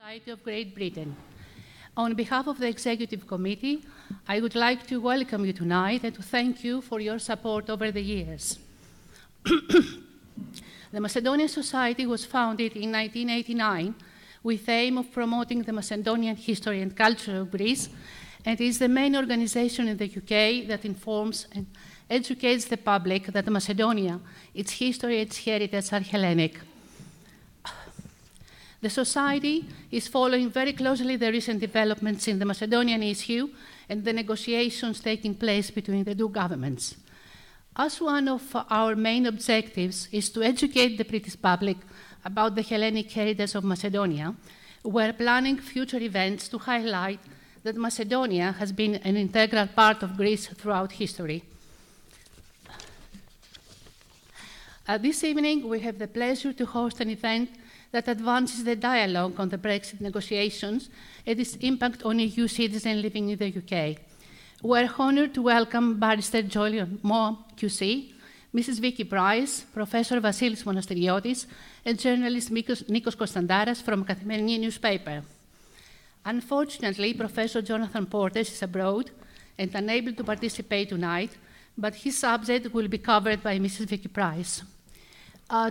Society of Great Britain. On behalf of the Executive Committee, I would like to welcome you tonight and to thank you for your support over the years. The Macedonian Society was founded in 1989 with the aim of promoting the Macedonian history and culture of Greece, and is the main organization in the UK that informs and educates the public that Macedonia, its history, its heritage are Hellenic. The Society is following very closely the recent developments in the Macedonian issue and the negotiations taking place between the two governments. As one of our main objectives is to educate the British public about the Hellenic heritage of Macedonia, we're planning future events to highlight that Macedonia has been an integral part of Greece throughout history. This evening, we have the pleasure to host an event that advances the dialogue on the Brexit negotiations and its impact on EU citizens living in the UK. We're honoured to welcome Barrister Jolyon Maugham QC, Mrs. Vicky Price, Professor Vasilis Monasteriotis, and journalist Nikos Konstantaras from Kathimerini newspaper. Unfortunately, Professor Jonathan Portes is abroad and unable to participate tonight, but his subject will be covered by Mrs. Vicky Price.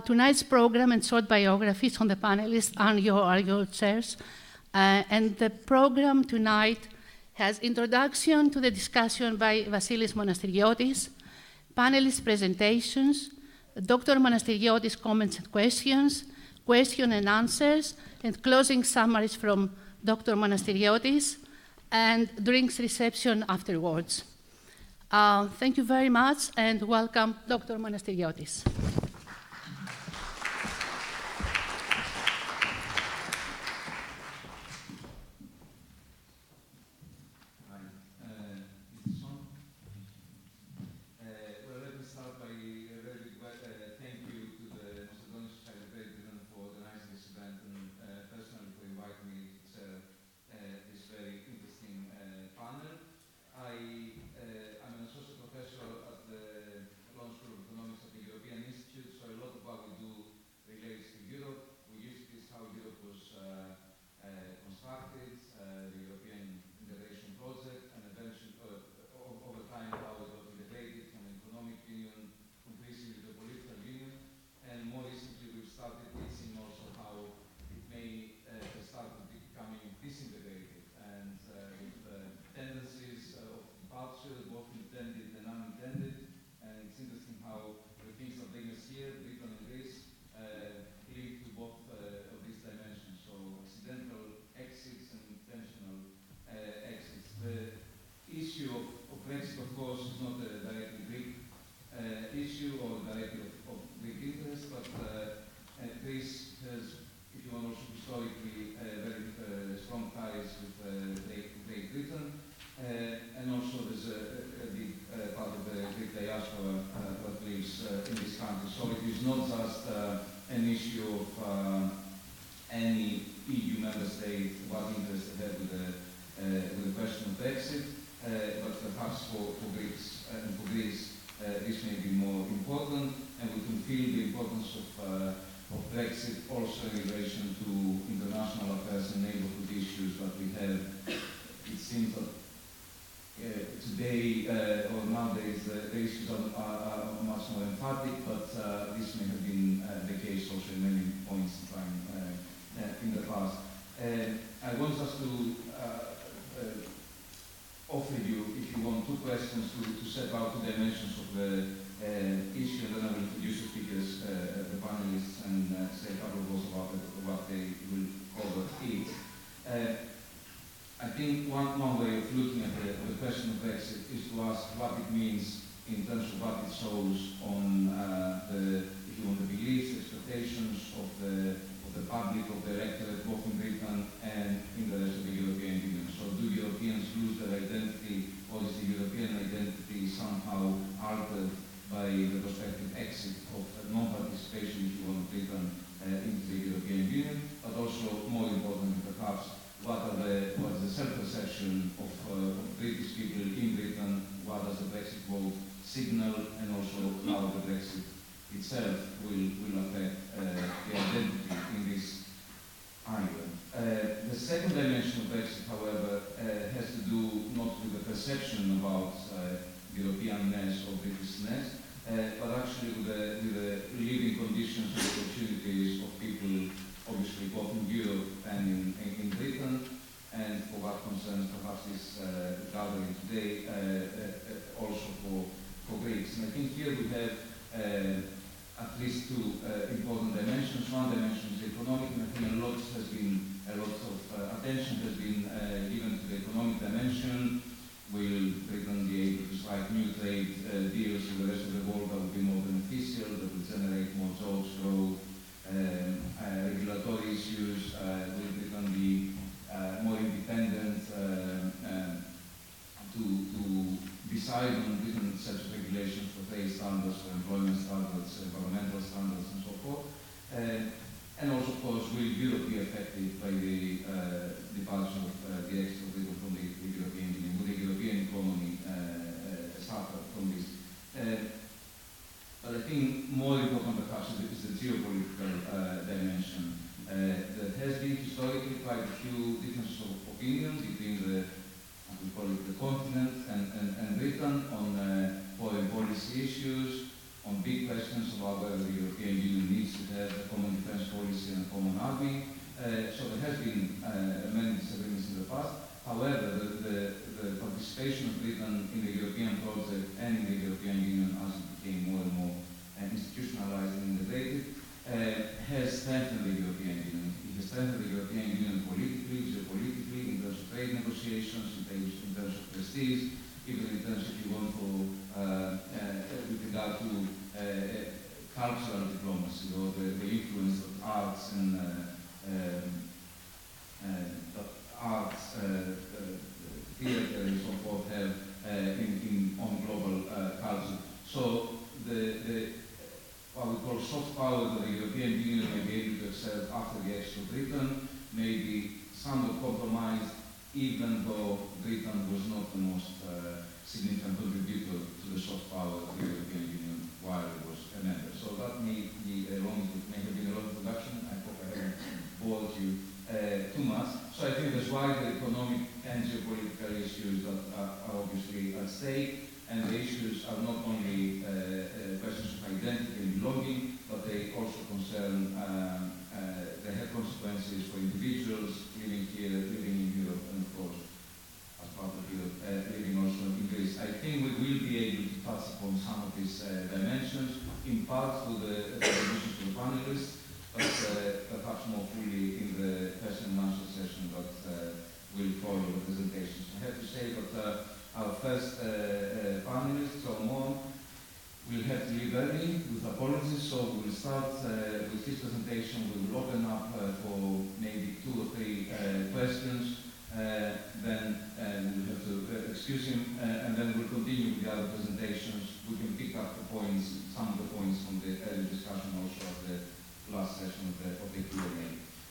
Tonight's program and short biographies on the panelists are your chairs, and the program tonight has introduction to the discussion by Vasilis Monasteriotis, panelist presentations, Dr. Monasteriotis comments and questions, question and answers, and closing summaries from Dr. Monasteriotis, and drinks reception afterwards. Thank you very much, and welcome, Dr. Monasteriotis. Itself will affect the identity in this island. second dimension of Brexit, however, has to do not with the perception about Europeanness or Britishness, but actually with the living conditions and opportunities of people, obviously both in Europe and in Britain, and for what concerns perhaps this gathering today, also for Greeks. And I think here we have at least two important dimensions. One dimension is economic, and I think a lot of attention has been given to the economic dimension. Will Britain be able to strike new trade deals with the rest of the world that will be more beneficial, that will generate more jobs, growth, regulatory issues? Will Britain be more independent to decide on different sets of regulations for trade standards, for employment standards, environmental standards, and so forth? And also, of course, will Europe be affected by the departure of the exit of Britain from the European Union? Will the European economy suffer from this? But I think more important perhaps is the geopolitical dimension. There has been historically quite a few differences of opinion between the, as we call it, the continent and Britain on foreign policy issues, on big questions about whether the European Union needs to have a common defence policy and a common army. So there has been many disagreements in the past. However, the participation of Britain in the European project and in the European Union as it became more and more institutionalized and integrated has strengthened the European Union. It has strengthened the European Union politically, geopolitically, in terms of trade negotiations, in terms of prestige, even in terms, if you want, with regard to cultural diplomacy, or the influence that arts and theatre and so forth have on global culture. So what we call soft power that the European Union may be able to exert after the exit of Britain may be somewhat compromised, even though Britain was not the most significant contributor to the soft power of the European Union while it was a member. So that may be a long, it may have been a long introduction. I hope I haven't bored you too much. So I think there's wider economic and geopolitical issues that are obviously at stake, and the issues are not only questions of identity and belonging, but they also concern, they have consequences for individuals living here, living in Europe, and of course, as part of Europe, living also in Greece. I think we will be able to touch upon some of these dimensions, in part through the contributions to the panelists, but perhaps more fully in the question and answer session that will follow the presentations. I have to say that our first panelist, Jolyon Maugham, will have to leave early with apologies, so we'll start with his presentation. We will open up for maybe 2 or 3 questions, then we'll have to excuse him, and then we'll continue with the other presentations. We can pick up the points, some of the points from the earlier discussion also at the last session of the Q&A.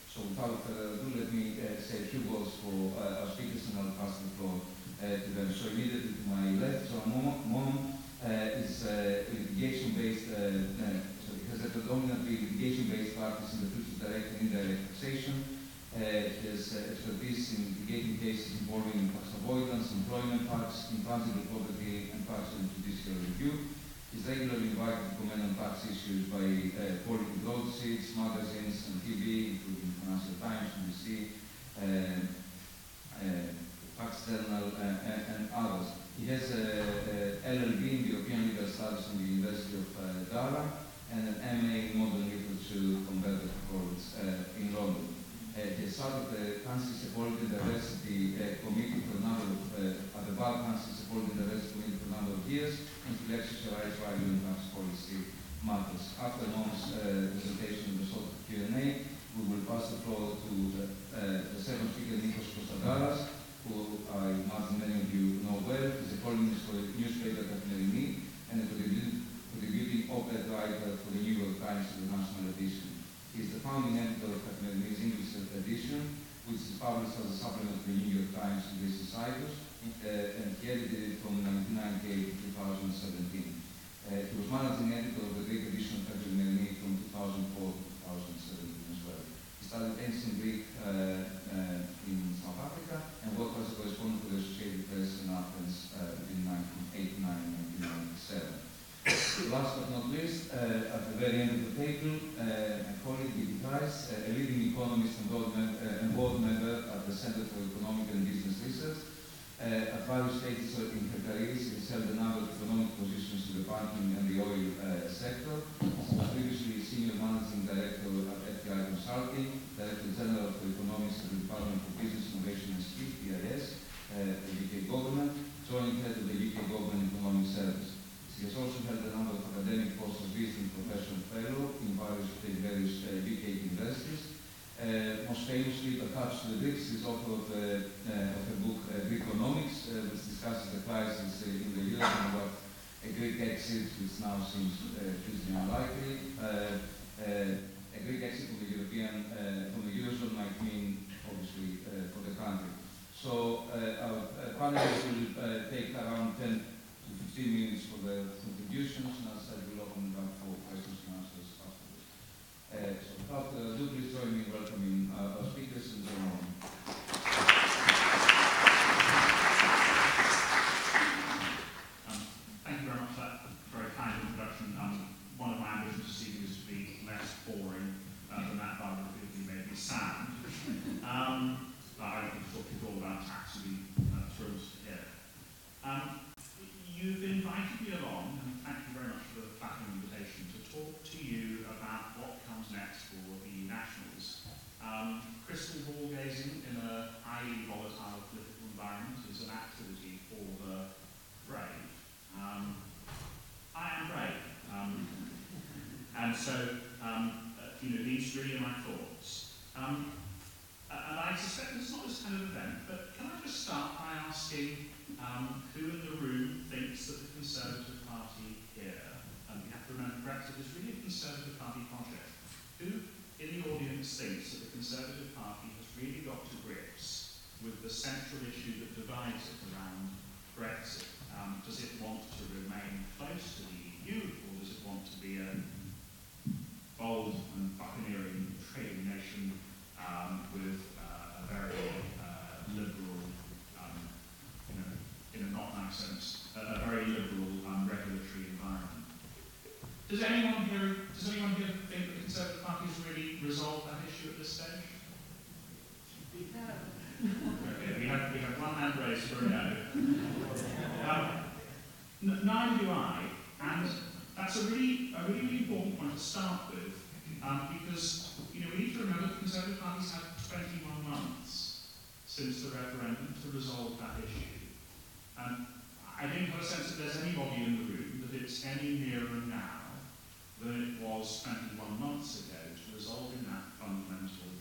So without further ado, let me say a few words for our speakers, and I'll pass the floor to them. So immediately to my left, Jolyon Maugham is litigation-based, has a predominantly litigation-based practice in the fields of direct and indirect taxation. He has expertise in litigating cases involving tax avoidance, employment tax, intangible property, and tax and judicial review. He's regularly invited to comment on tax issues by political broadsheets, magazines, and TV, including Financial Times, BBC, Tax Journal, and others. He has a LLB in European Legal Studies from the University of Durham, and an MA in Modern Literature from Barrister Jolyon in London. He has served the Council's Equality and Diversity Committee for a number of, at the Bar Council's Equality and Diversity Committee for a number of years, and he exercised value in tax policy matters. After Maugham's presentation of the sort of Q&A, we will pass the floor to the second speaker, Nikos Konstantaras, who I imagine many of you know well. He's a columnist for the newspaper Kathimerini and a contributing op-ed writer for the New York Times International Edition. He is the founding editor of Kathimerini's English edition, which is published as a supplement to the New York Times in Greece and Cyprus, and he edited it from 1998 to 2017. He was managing editor of the Greek edition of Kathimerini from 2004 to 2017 as well. He studied ancient Greek table, my colleague Vicky Price, a leading economist and board member at the Center for Economic and Business Research. At various stages in her career, she has held a number of economic positions in the banking and the oil sector. She was previously Senior Managing Director at FTI Consulting, Director General for Economics at the Department for Business Innovation and Skills, BIS, the UK government, joint head of the UK Government Economic Service. She has also held a number of academic posts as visiting professional fellow in various UK universities. Most famously, perhaps to the Greeks, is author of the book Greekonomics, which discusses the crisis in the Euro and what a Greek exit, which now seems hugely unlikely, a Greek exit from the Eurozone might mean, obviously, for the country. So our panelists will take around 10 to 15 minutes for their contributions, and as I said, we'll open it up for questions and answers afterwards. So without further ado, please join me in welcoming our speakers and Jolyon Maugham. Thank you very much for that very kind introduction. One of my ambitions this evening is to be less boring than that, but it made me sound. I can talk to you all about tax, would be thrilled to hear. You've invited me along, and thank you very much for the flattering invitation, to talk to you about what comes next for the Nationals. Crystal ball gazing in a highly volatile political environment is an activity for the brave. I am brave. And so, these really are my thoughts. And I suspect this is not this kind of event, but can I just start by asking who in the room thinks that the Conservative Party here, and we have to remember Brexit is really a Conservative Party project, who in the audience thinks that the Conservative Party has really got to grips with the central issue that divides it around Brexit? Does it want to remain close to the EU, or does it want to be a bold and buccaneering trading nation with a very liberal, in a not nice sense, a very liberal regulatory environment? Does anyone here think the Conservative Party has really resolved that issue at this stage? Okay, we have one hand raised for a no. Neither do I, and that's a really important point to start with, because we need to remember the Conservative Party's had 21 months since the referendum to resolve that issue. I don't have a sense that there's anybody in the room that it's any nearer now than it was 21 months ago to resolving that fundamental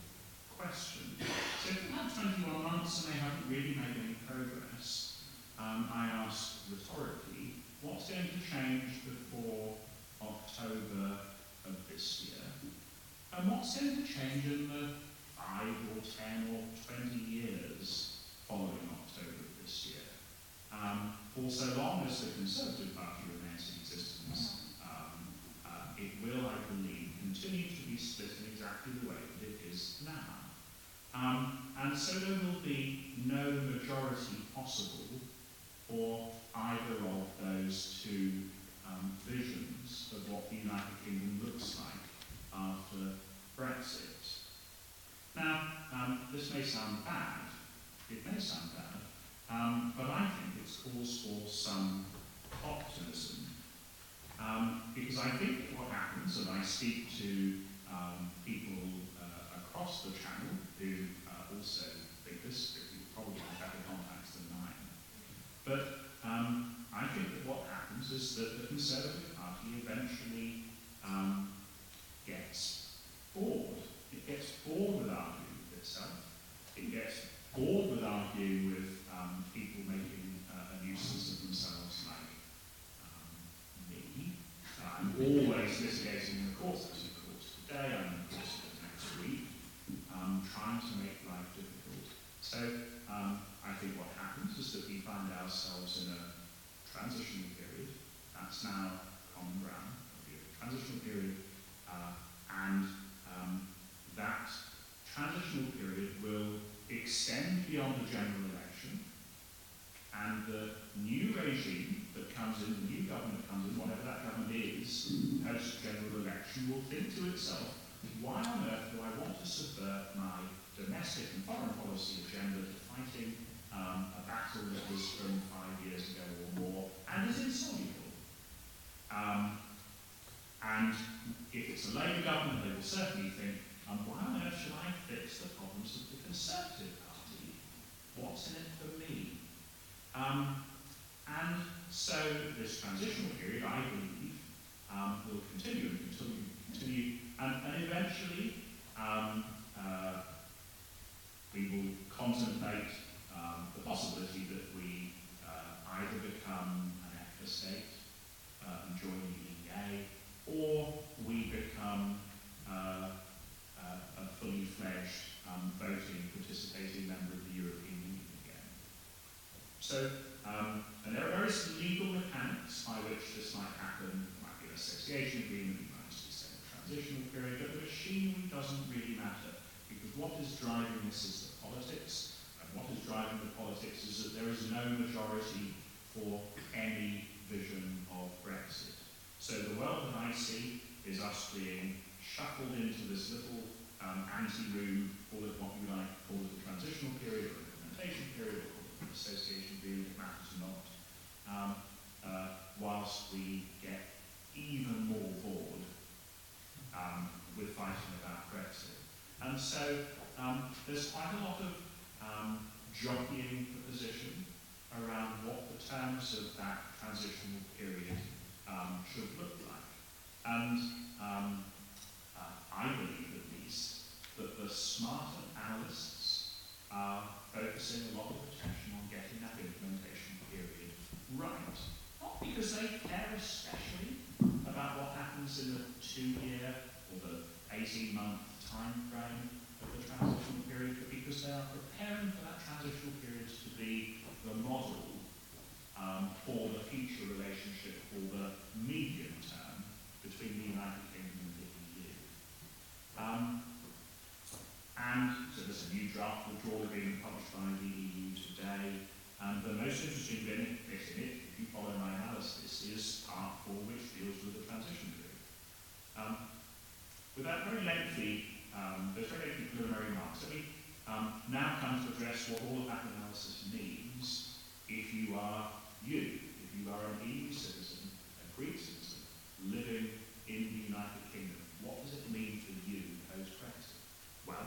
question. So if we've had 21 months and they haven't really made any progress, I ask rhetorically, what's going to change before October of this year? And what's going to change in the 5 or 10 or 20 years following October of this year? For so long as the Conservative Party remains in existence, it will, I believe, continue to be split in exactly the way that it is now. And so there will be no majority possible for either of those two visions of what the United Kingdom looks like after Brexit. Now, this may sound bad, but I think it's cause for some optimism. Because I think what happens, and I speak to people across the channel who also think this, who probably have better contacts than mine, but I think that what happens is that the Conservative Party eventually gets bored. It gets bored with arguing with itself. It gets bored with arguing with people making a nuisance of themselves like me. I'm always litigating in the courts. I'm in the courts today, I'm in the courts next week, trying to make life difficult. So I think what happens is that we find ourselves in a transitional period. That's now common ground. It'll be a transitional period, and that transitional period will extend beyond the general election, and the new regime that comes in, the new government that comes in, whatever that government is, post-general election, will think to itself, why on earth do I want to subvert my domestic and foreign policy agenda to fighting a battle that was from 5 years ago or more and is insoluble? And if it's a Labour government, they will certainly think, why on earth should I fix the problems of the Conservative Party? What's in it for me? And so this transitional period, I believe, will continue and continue, and eventually we will contemplate the possibility that we either become an EFTA state and join the EEA, or we become a fully fledged voting, participating member of the European Union again. So, and there are various legal mechanics by which this might happen. There might be an association agreement, you might just say a transitional period, but the machinery doesn't really matter, because what is driving this is the politics, and what is driving the politics is that there is no majority for any vision of Brexit. So the world that I see is us being shuffled into this little ante-room, call it what you like, call it a transitional period or implementation period, or call it an association period, it matters not, whilst we get even more bored with fighting about Brexit. And so there's quite a lot of jockeying for position around what the terms of that transitional period should look like. And I believe, at least, that the smarter analysts are focusing a lot of attention on getting that implementation period right. Not because they care especially about what happens in the 2-year or the 18-month time frame of the transitional period, but because they are preparing for that transitional period to be the model for the future relationship, for the medium term between the United Kingdom and the EU. And so there's a new draft withdrawal agreement published by the EU today. And the most interesting bit in it, if you follow my analysis, is part 4, which deals with the transition period. With that very lengthy, those very lengthy preliminary remarks, let me now come to address what all of that analysis means if you are an EU citizen, a Greek citizen, living in the United Kingdom. What does it mean for you post-Brexit? Well,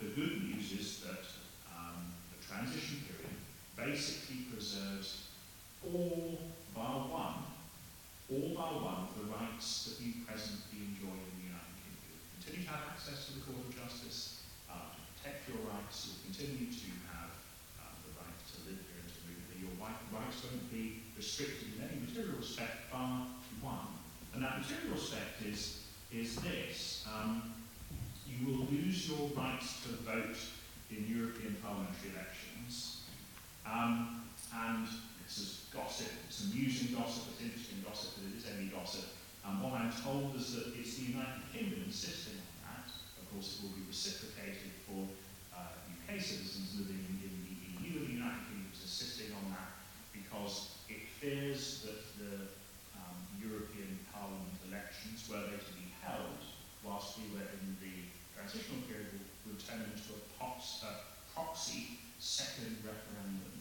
the good news is that the transition period basically preserves all bar one of the rights that you presently enjoy in the United Kingdom. You continue to have access to the Court of Justice, to protect your rights. You'll continue to have the right to live here and to move here. Your rights won't be restricted in any material respect bar one. And that material respect is this. You will lose your right to vote in European parliamentary elections. And this is gossip, it's amusing gossip, it's interesting gossip, but it is only gossip. What I'm told is that it's the United Kingdom insisting on that. Of course, it will be reciprocated for UK citizens living in the EU, and the United Kingdom is insisting on that because it fears that the European Parliament elections, were they to be held whilst we were in the transitional period, would turn into a proxy second referendum,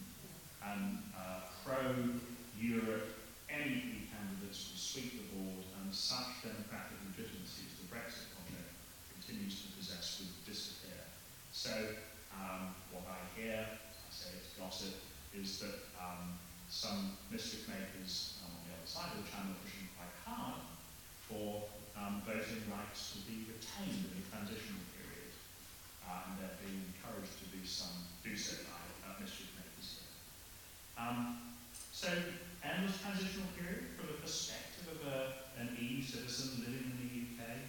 and pro-Europe MEP candidates will sweep the board, and such democratic legitimacy as the Brexit project continues to possess would disappear. So what I hear, I say it's gossip, is that some mischief makers on the other side of the channel are pushing quite hard for voting rights to be retained in the transitional period, and they're being encouraged to do so by mischief makers here. So, endless transitional period from the perspective of an EU citizen living in the UK,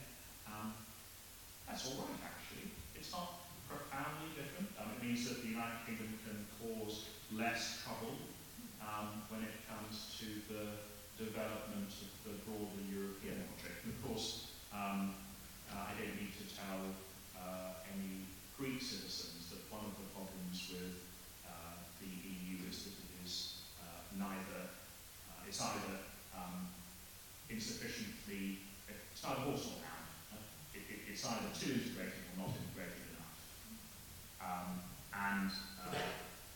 that's all right actually. It's not profoundly different. It means that the United Kingdom can cause less trouble when it comes to the development of the broader European project. And of course, I don't need to tell any Greek citizens that one of the problems with the EU is that it is neither And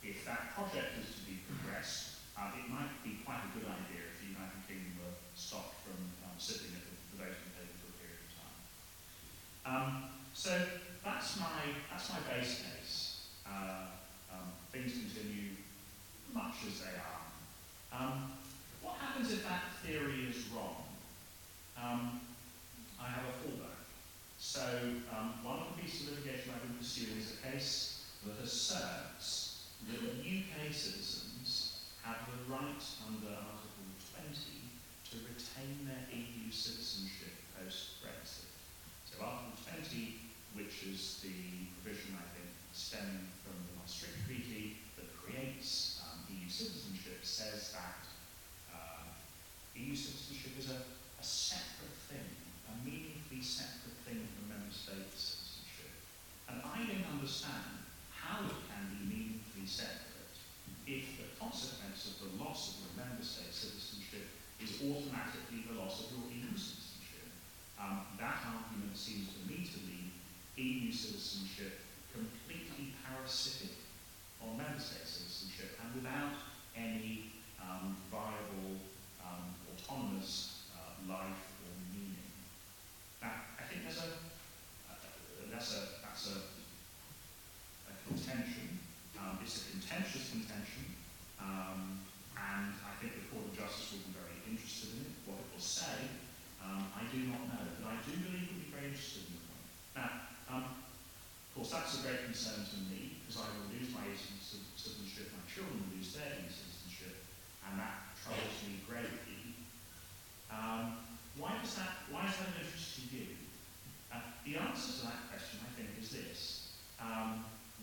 if that project is to be progressed, it might be quite a good idea if the United Kingdom were stopped from sitting at the voting table for a period of time. So that's my base case. Things continue much as they are. What happens if that theory is wrong? I have a fallback. So one of the pieces of litigation I've been pursuing is a case that asserts that UK citizens have the right under Article 20 to retain their EU citizenship post-Brexit. So Article 20, which is the provision, I think, stemming from the Maastricht Treaty that creates EU citizenship, says that EU citizenship is a separate thing, a meaningfully separate thing from member state citizenship. And I don't understand how it can be meaningfully separate if the consequence of the loss of your member state citizenship is automatically the loss of your EU citizenship. That argument seems to me to leave EU citizenship completely parasitic on member state citizenship and without any viable autonomous life or meaning. Now, I think that's a contention. It's a contentious contention, and I think the Court of Justice will be very interested in it. What it will say, I do not know, but I do believe it will be very interested in the point. Now, of course, that's a great concern to me because I will lose my EU citizenship, my children will lose their EU citizenship, and that troubles me greatly. Why is that of interest to you? The answer to that question, I think, is this.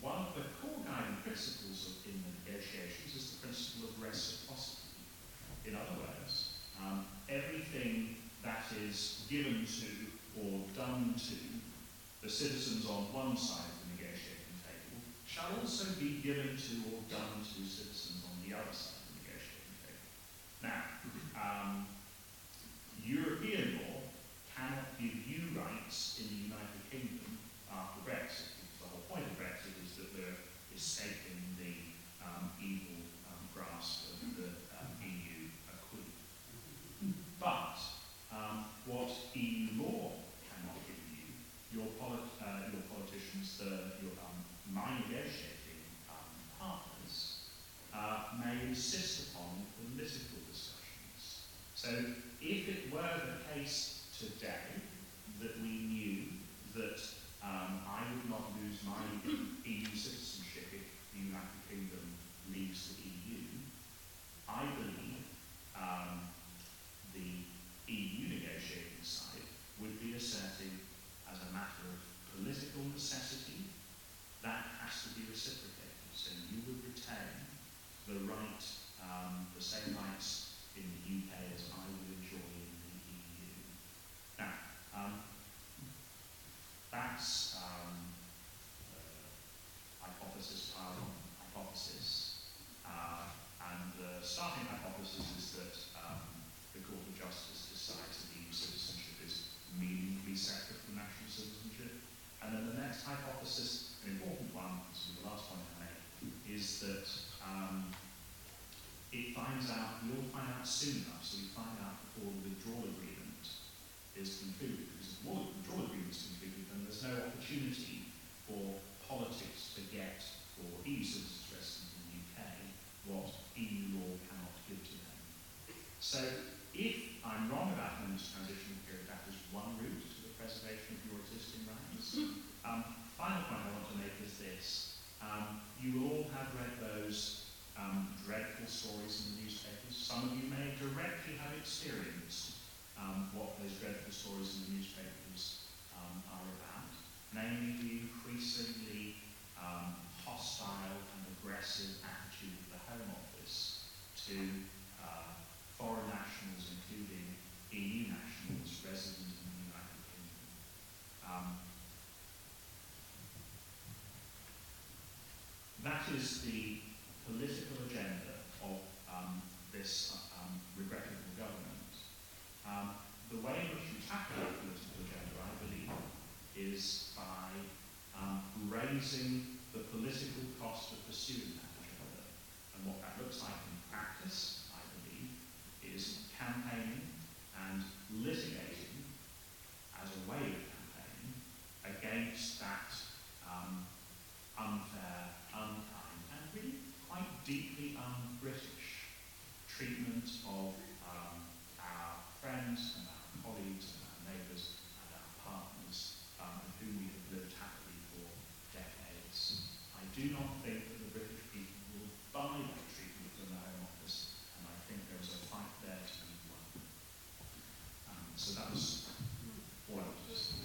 One of the core guiding principles in the negotiations is the principle of reciprocity. In other words, everything that is given to or done to the citizens on one side of the negotiating table shall also be given to or done to citizens on the other side of the negotiating table. Now, European law cannot give you rights in the United Kingdom after Brexit, because the whole point of Brexit is that we're escaping the evil grasp of the EU acquis. But what EU law cannot give you, your politicians, my negotiating partners, may insist upon political discussions. So if it were the case today that we knew that I would not lose my EU citizenship if the United Kingdom leaves the EU, I believe the EU negotiating side would be asserting as a matter of political necessity that has to be reciprocated. So you would retain the right, the same rights in the UK as I would enjoy in the EU. Now, that's hypothesis pile on hypothesis. And the starting hypothesis is that the Court of Justice decides that EU citizenship is meaningfully separate from national citizenship. And then the next hypothesis, an important one, this is the last point I make, is that we'll find out soon enough, so we find out before the withdrawal agreement is concluded. Because if the withdrawal agreement is concluded, then there's no opportunity for politics to get, for EU citizens residents in the UK, what EU law cannot give to them. So if I'm wrong about the transitional period, that is one route to the preservation of your existing rights. Final point I want to make is this. You will all have read those dreadful stories in the newspapers. Some of you may directly have experienced what those dreadful stories in the newspapers are about, namely the increasingly hostile and aggressive attitude of the Home Office to foreign nationals, including EU nationals resident in the United Kingdom. That is the political agenda of this regrettable government. The way in which we tackle that political agenda, I believe, is by raising the political cost deeply un-British treatment of our friends and our colleagues and our neighbours and our partners with whom we have lived happily for decades. I do not think that the British people will buy that treatment from the Home Office, and I think there is a fight there to be won. So that was all I wanted to say.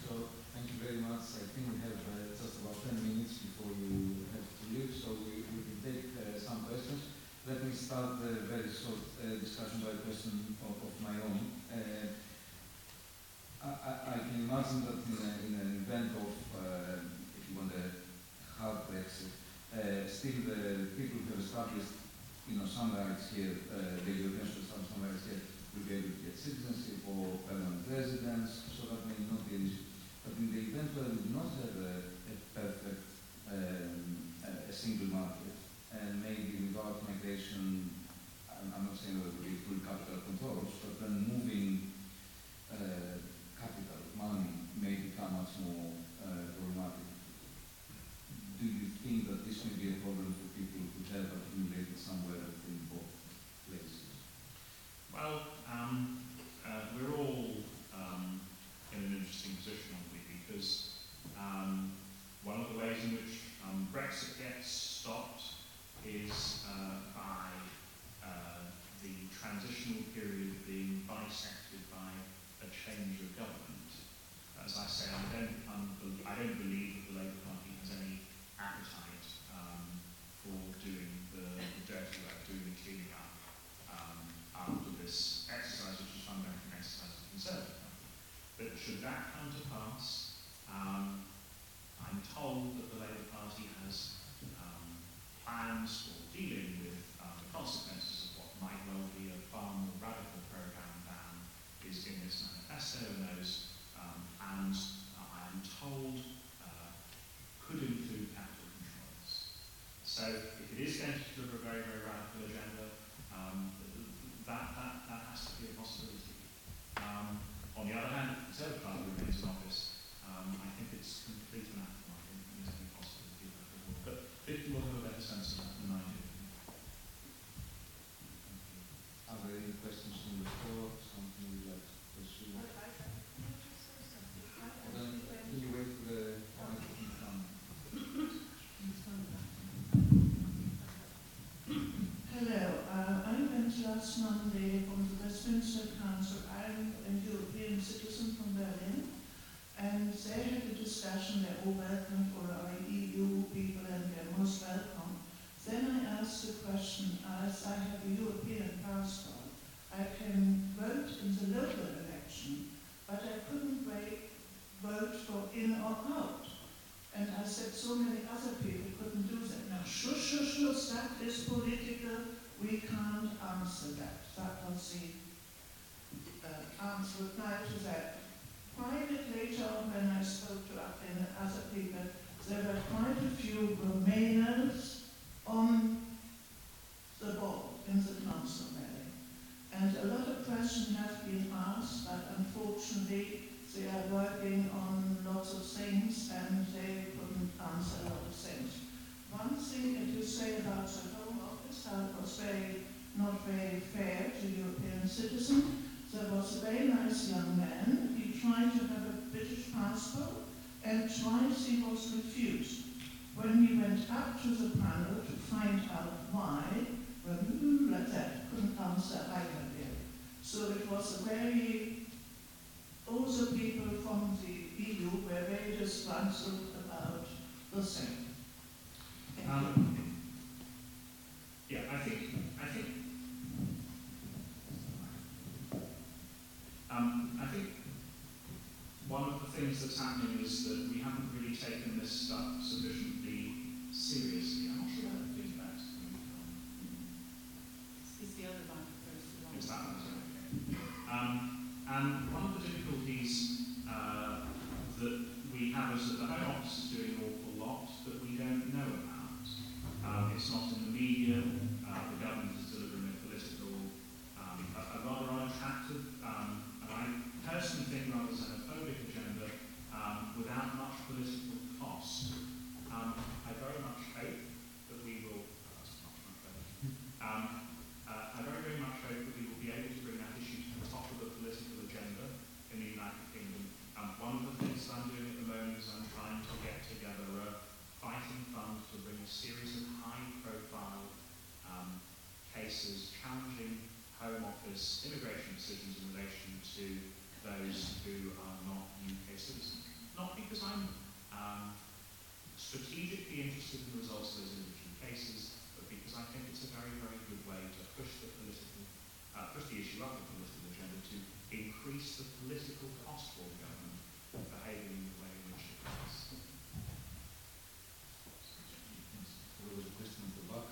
So thank you very much. I think we have just about 10 minutes before you have to leave, so we will take some questions. Let me start a very short discussion by question of my own. I can imagine that in an event of, if you want, a hard Brexit, still the people who have established, some rights here, the Europeans who established some rights here, will be able to get citizenship or permanent residence, so that may not be an issue. But in the event where we do not have a perfect, a single market, and maybe without migration, I'm not saying that we full capital controls, but then moving capital, money, may become much more problematic. Do you think that this may be a problem for people who have accumulated somewhere in both places? Well, we're all in an interesting position, aren't we? Because one of the ways in which Brexit gets stopped is by the transitional period being bisected by a change of government. As I say, I don't believe that the Labour Party has any appetite for doing the dirty work, doing the cleaning up after this exercise, which is fundamentally an exercise of the Conservative Party. But should that come to pass, I'm told that the Labour Party has plans for dealing with the consequences of what might well be a far more radical programme than is in this manifesto, and those plans, I am told, could include capital controls. So if it is going to deliver a very, very radical agenda, that has to be a possibility. On the other hand, if the Conservative Party remains in office, I think it's complete anathema. I don't think there's any possibility of that at all. But Vicky will have a better sense of that than I do. Are there any questions from the floor? Something you'd like to pursue? Well, I just say something. Then you wait for the microphone to come. Hello, I went last Monday on the Westminster Council. I'm a European citizen from Berlin, and they had a discussion. They're all welcome for our EU people, and they're most welcome. Then I asked the question, as I have a European passport, I can vote in the local election, but I couldn't vote for in or out. And I said, so many other people couldn't do that. Now, shush, that is political. We can't answer that. That was the answer reply to that. Quite later on, when I spoke to other people, there were quite a few Remainers on the board in the council meeting. And a lot of questions have been asked, but unfortunately, they are working on lots of things and they couldn't answer a lot of things. One thing that you say about the Home Office, how it was not very fair to European citizens. There was a very nice young man. He tried to have a British passport and twice he was refused. When he went up to the panel to find out why, well, like that, couldn't answer either really. So it was a very all the people from the EU were very disgruntled about the thing. Yeah, I think one of the things that's happening is that we haven't really taken this stuff sufficiently seriously. I'm not sure how to do that. It's the other one first. Is that okay? And one of the difficulties that we have is that the Home Office is doing an awful lot that we don't know about. It's not in the media. The government is delivering a political, a rather unattractive, and I personally think rather xenophobic agenda without much political cost. I very much hope that we will office immigration decisions in relation to those who are not UK citizens. Not because I'm strategically interested in the results of those individual cases, but because I think it's a very, very good way to push the issue up the political agenda to increase the political cost for the government behaving in the way in which it does. There was a question at the back.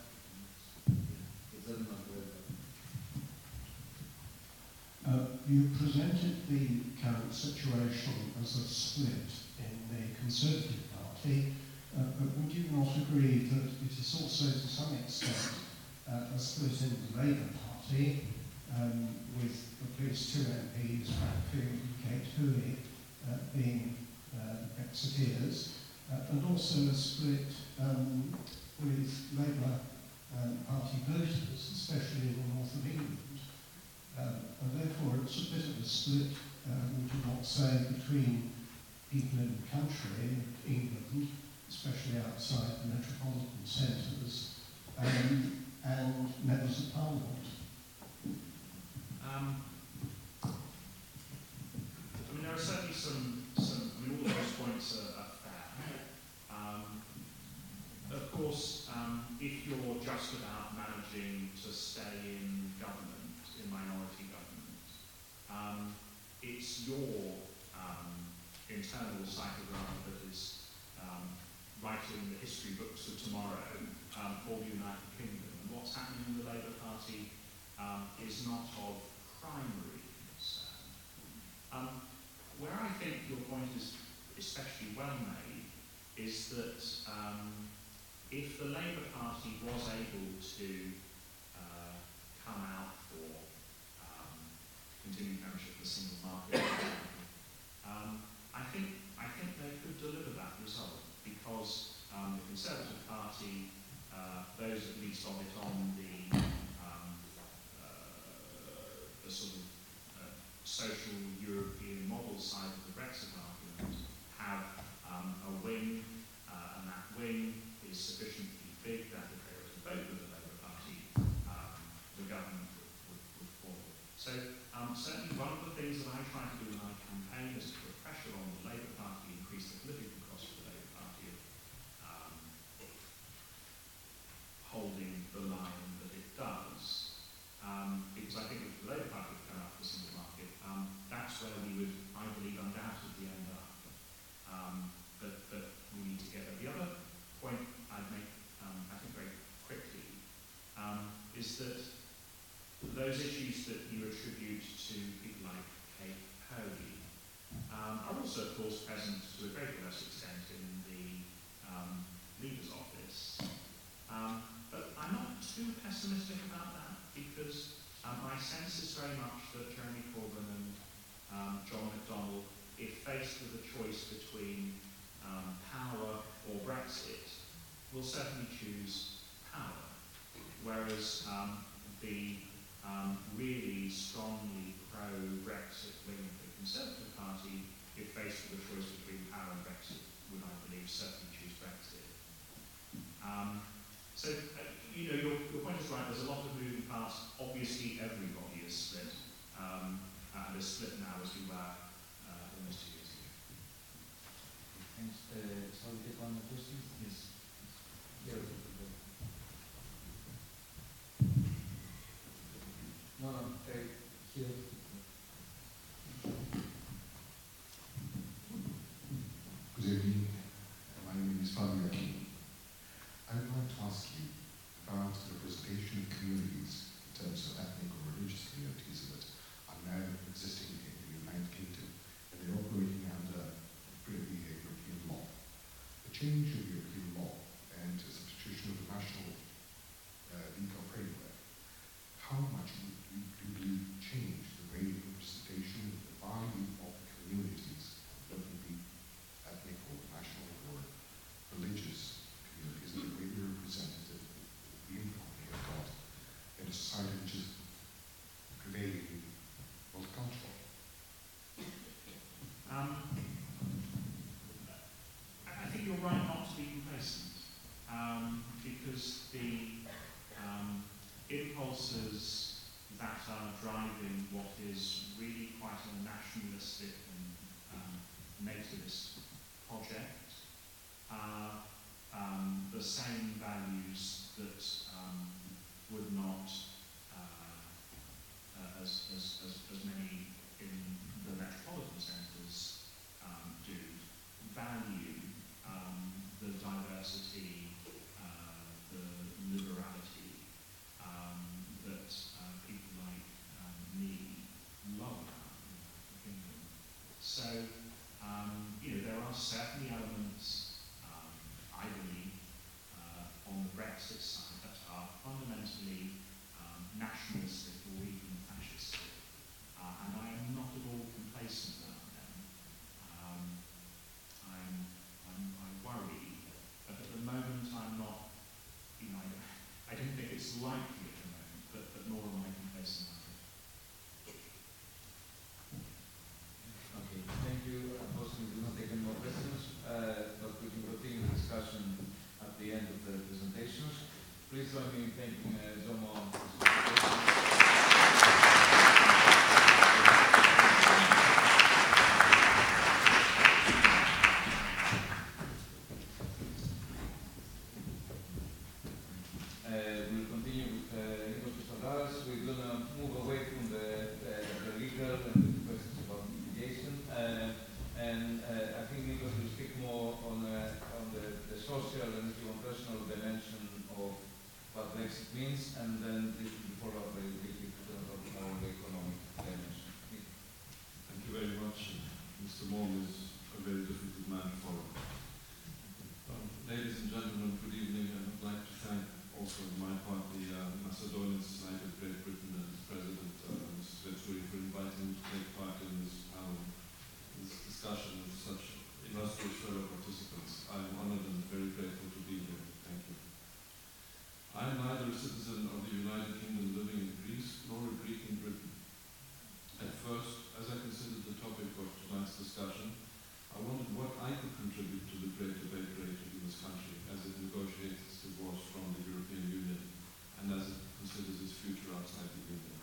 You presented the current situation as a split in the Conservative Party, but would you not agree that it is also to some extent a split in the Labour Party, with at least two MPs, Frankfield and Kate Hooley, being Brexiteers, and also a split with Labour Party voters, especially in the north of England. And therefore it's a bit of a split, would you not say, between people in the country, England, especially outside the metropolitan centres, and members of Parliament. There are certainly some all of those points are fair. Of course, if you're just about managing to stay in government, in minority government, it's your internal psychogram that is writing the history books of tomorrow for the United Kingdom. And what's happening in the Labour Party is not of primary concern. Where I think your point is especially well made is that if the Labour Party was able to come out for continuing membership of the single market, I think they could deliver that result, because the Conservative Party, those at least of it on the sort of social European model side of the Brexit argument, have a wing, and that wing is sufficiently big that if they were to vote with the Labour Party, the government would fall. So certainly one of the things that I try to do in my campaign is to put pressure on the Labour Party, increase the political cost of the Labour Party of holding the line that it does. Because I think if the Labour Party would come up with the single market, that's where we would, I believe, undoubtedly end up. But we need to get there. The other point I'd make, I think very quickly, is that those issues that you attribute to people like Kate Hooley are also, of course, present to a greater or less extent in the Leader's office. But I'm not too pessimistic about that, because my sense is very much that Jeremy Corbyn and John McDonnell, if faced with a choice between power or Brexit, will certainly choose power. Whereas the really strongly pro-Brexit wing of the Conservative Party, if faced with a choice between power and Brexit, would, I believe, certainly choose Brexit. So, your point is right. There's a lot of moving parts. Obviously, everybody is split, and is split now as we were almost 2 years ago. Thanks. Shall we take one more question? Yes. Here. No, here. Good evening. My name is Fabio Aquino. I would like to ask you about the representation of communities in terms of ethnic or religious communities that are now existing in the United Kingdom, and they're operating under the European law. The change of European law and the substitution of the national legal framework, how much do you believe change the way of representation, the value of the communities, whether it be ethnic or national or religious communities, and the way they're represented, the impact they have got in a society which is prevailing multicultural? I think you're right not to be complacent, because the impulses that driving what is really quite a nationalistic and nativist project. The same values that would not, as many in the metropolitan centres do, value the diversity, the liberality that people like me love about the United Kingdom. So, there are certainly elements, I believe, on the Brexit side that are fundamentally nationalistic or even fascistic. And I am not at all complacent about them. I worry, but at the moment I'm not, I don't think it's likely at the moment, but nor am I complacent about it. Okay, thank you. Unfortunately, we will not take any more questions, but we can continue the discussion at the end of the presentations. Please join me in thanking Zomo for his presentation. We'll continue with Nikos Konstantaras. We're going to move away from the legal and the questions about litigation. I think Nikos will speak more on the social and if you want personal dimension of what Brexit means, and then this will be followed up very quickly on the economic dimension. Thank you very much. Mr. Maugham is a very difficult man to follow. Ladies and gentlemen, good evening, and I'd like to thank also on my part the Macedonian Society of Great Britain and its president, Mrs. Vetsuri, for inviting me to take part in this panel, this discussion with such illustrious fellow participants. I'm honored and very grateful to be here. Thank you. I am neither a citizen of the United Kingdom living in Greece nor a Greek in Britain. At first, as I considered the topic of tonight's discussion, I wondered what I could contribute to the great debate rate in this country as it negotiates its divorce from the European Union and as it considers its future outside the Union.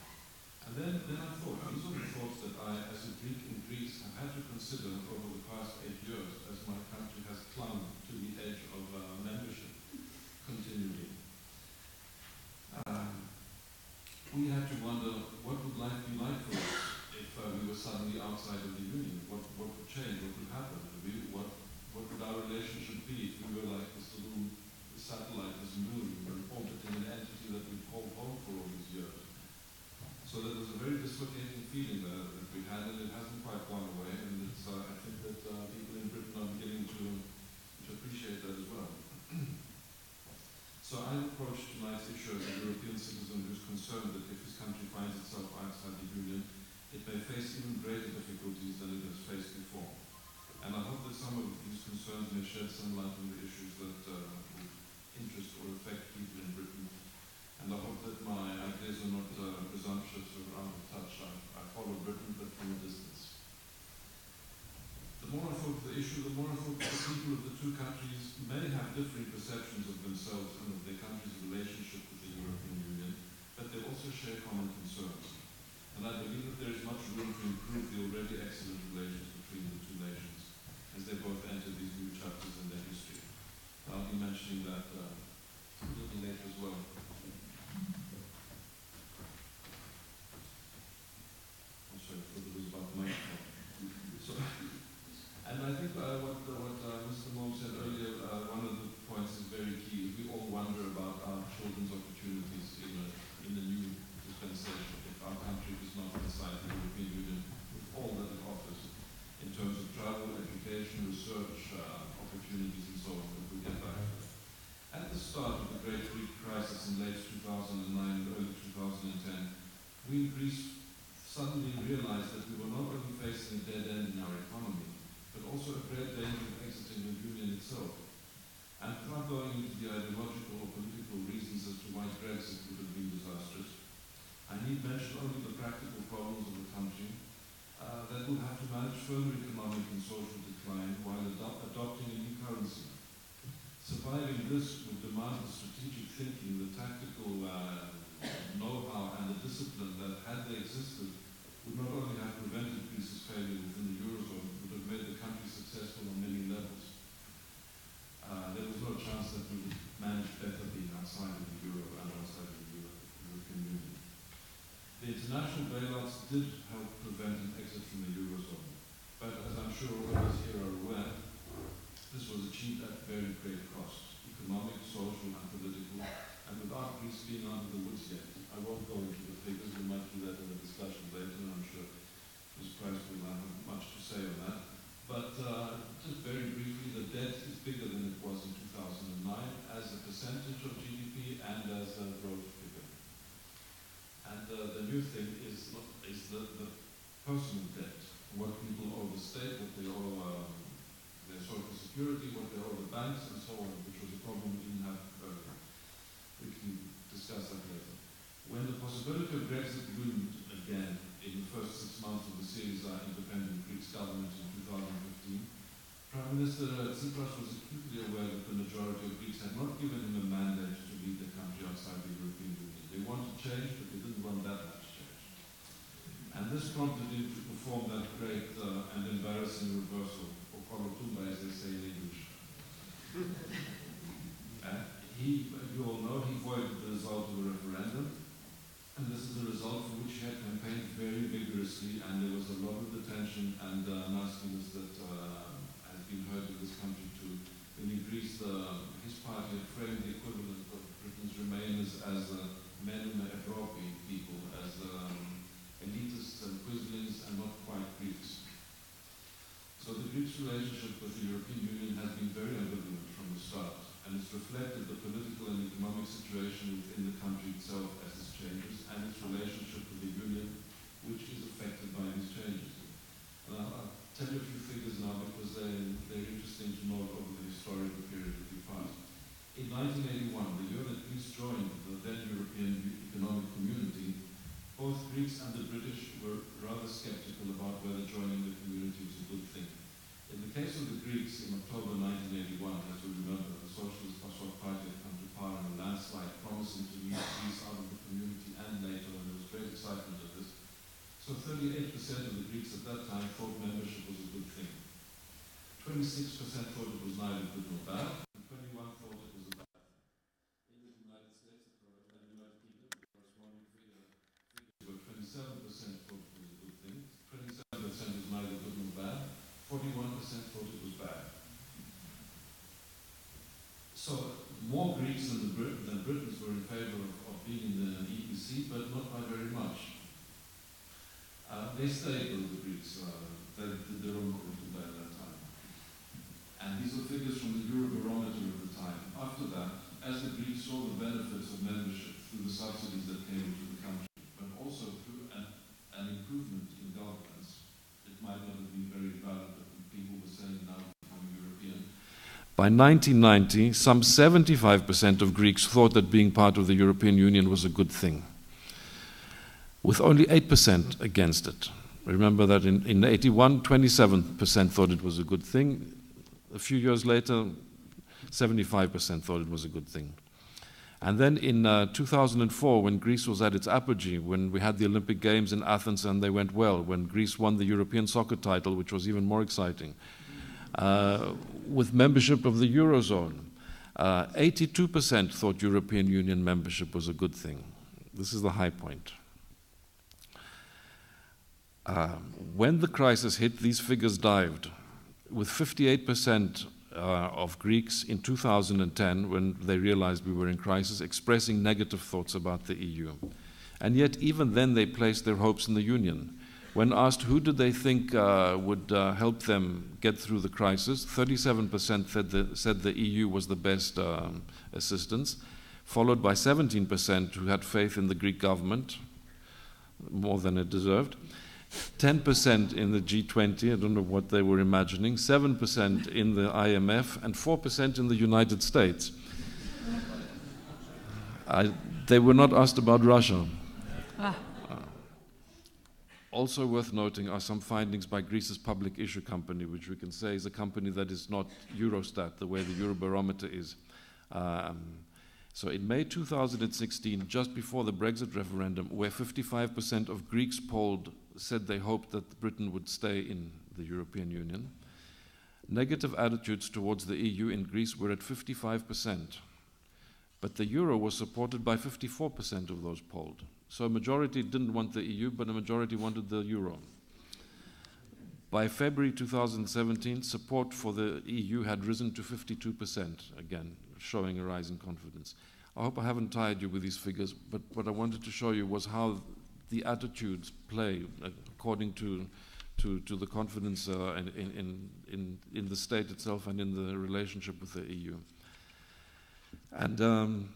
And then I thought, these are the thoughts that I, as a Greek in Greece, have had to consider over the past 8 years as my country has clung to the edge of membership continually. We had to wonder, what would life be like for us if we were suddenly outside of the Union? What would change? What would happen? What would our relationship be if we were like the satellite, this moon, we were imported in an entity that we called home for all these years? So there was a very dislocating feeling there that we had, and it hasn't quite gone away, and it's, I think that people in Britain are beginning to appreciate that as well. So I approached tonight's issue as a European citizen who's concerned that if his country finds itself outside the Union, it may face even greater difficulties than it has faced before. And I hope that some of these concerns may shed some light on the issues that will interest or affect people in Britain. And I hope that my ideas are not presumptuous or out of touch. I follow Britain, but from a distance. The more I thought of the issue, the more I thought that the people of the two countries may have differing perceptions of themselves and of their country's relationship with the European Union, but they also share common concerns. And I believe that there is much room to improve the already excellent relations between the two nations as they both enter these new chapters in their history. I'll be mentioning that a little later as well. I'm sorry, I thought it was about the microphone. And I think what Mr. Maugham said earlier, one of the points is very key. We all wonder about our children's opportunities in the new dispensation if our country is not inside the European Union with all that it offers in terms of travel, education, research, opportunities and so on. But we'll get back to that. At the start of the Great Greek crisis in late 2009 and early 2010, we in Greece suddenly realized that we were not only facing a dead end in our economy, but also a great danger of exiting the Union itself. And without going into the ideological or political reasons as to why Brexit would have been disastrous, I need mention only the practical problems of the country that will have to manage further economic and social decline while adopting a new currency. Surviving this would demand the strategic thinking, the tactical know-how and the discipline that had did help prevent an exit from the Eurozone. But as I'm sure all of us here are aware, this was achieved at very great cost, economic, social, and political, and without Greece being out of the woods yet. I won't go into the figures, we might do that in the discussion later, and I'm sure Ms. Price will have much to say on that. But just very briefly, the debt is bigger than it was in 2009 as a percentage of GDP and as a growth figure. And the new thing is the personal debt, what people owe the state, what they owe their social security, what they owe the banks, and so on, which was a problem we didn't have earlier. We can discuss that later. When the possibility of Brexit loomed again in the first 6 months of the Syriza independent Greek government in 2015, Prime Minister Tsipras was acutely aware that the majority of Greeks had not given him a mandate to lead the country outside the European Union. They wanted change, but they didn't want that much change. And this prompted him to perform that great and embarrassing reversal, or kolotumba as they say in English. You all know, he voided the result of the referendum, and this is a result for which he had campaigned very vigorously, and there was a lot of detention and nastiness that has been heard in this country too. In Greece, his party had framed the equivalent of Britain's Remainers as men in Europe people, as elitists and quislings and not quite Greeks. So the Greeks' relationship with the European Union has been very ambivalent from the start, and it's reflected the political and economic situation within the country itself as it changes, and its relationship with the Union, which is affected by these changes. And I'll tell you a few figures now because they're interesting to note over the historical period that we passed. In 1981, the year that Greece joined the then European Economic Community, both Greeks and the British were rather skeptical about whether joining the community was a good thing. In the case of the Greeks, in October 1981, as you remember, the Socialist PASOK Party had come to power in a landslide, promising to lead Greece out of the community and NATO, and there was great excitement of this. So 38% of the Greeks at that time thought membership was a good thing. 26% thought it was neither good nor bad, and 21% thought it was a bad thing. In the United States, and the United Kingdom, the corresponding figures were 27% thought it was a good thing, 27% was neither good nor bad, 41% thought it was bad. So more Greeks than Britons were in favour of being in the EEC, but not by very much. They stayed with the Greeks. They did their own kolotumba at that time. And these are figures from the Eurobarometer of the time. After that, as the Greeks saw the benefits of membership through the subsidies that came into the country, but also through an improvement in governance, it might not have been very valid, but people were saying now becoming European. By 1990, some 75% of Greeks thought that being part of the European Union was a good thing, with only 8% against it. Remember that in 81, 27% thought it was a good thing. A few years later, 75% thought it was a good thing. And then in 2004, when Greece was at its apogee, when we had the Olympic Games in Athens and they went well, when Greece won the European soccer title, which was even more exciting, with membership of the Eurozone, 82% thought European Union membership was a good thing. This is the high point. When the crisis hit, these figures dived, with 58% of Greeks in 2010, when they realized we were in crisis, expressing negative thoughts about the EU. And yet, even then, they placed their hopes in the Union. When asked who did they think would help them get through the crisis, 37% said the EU was the best assistance, followed by 17% who had faith in the Greek government, more than it deserved, 10% in the G20, I don't know what they were imagining, 7% in the IMF, and 4% in the United States. They were not asked about Russia. Also worth noting are some findings by Greece's public issue company, which we can say is a company that is not Eurostat, the way the Eurobarometer is. So in May 2016, just before the Brexit referendum, where 55% of Greeks polled said they hoped that Britain would stay in the European Union, negative attitudes towards the EU in Greece were at 55%. But the euro was supported by 54% of those polled. So a majority didn't want the EU, but a majority wanted the euro. By February 2017, support for the EU had risen to 52%, again, showing a rise in confidence. I hope I haven't tired you with these figures, but what I wanted to show you was how the attitudes play according to the confidence in the state itself and in the relationship with the EU. And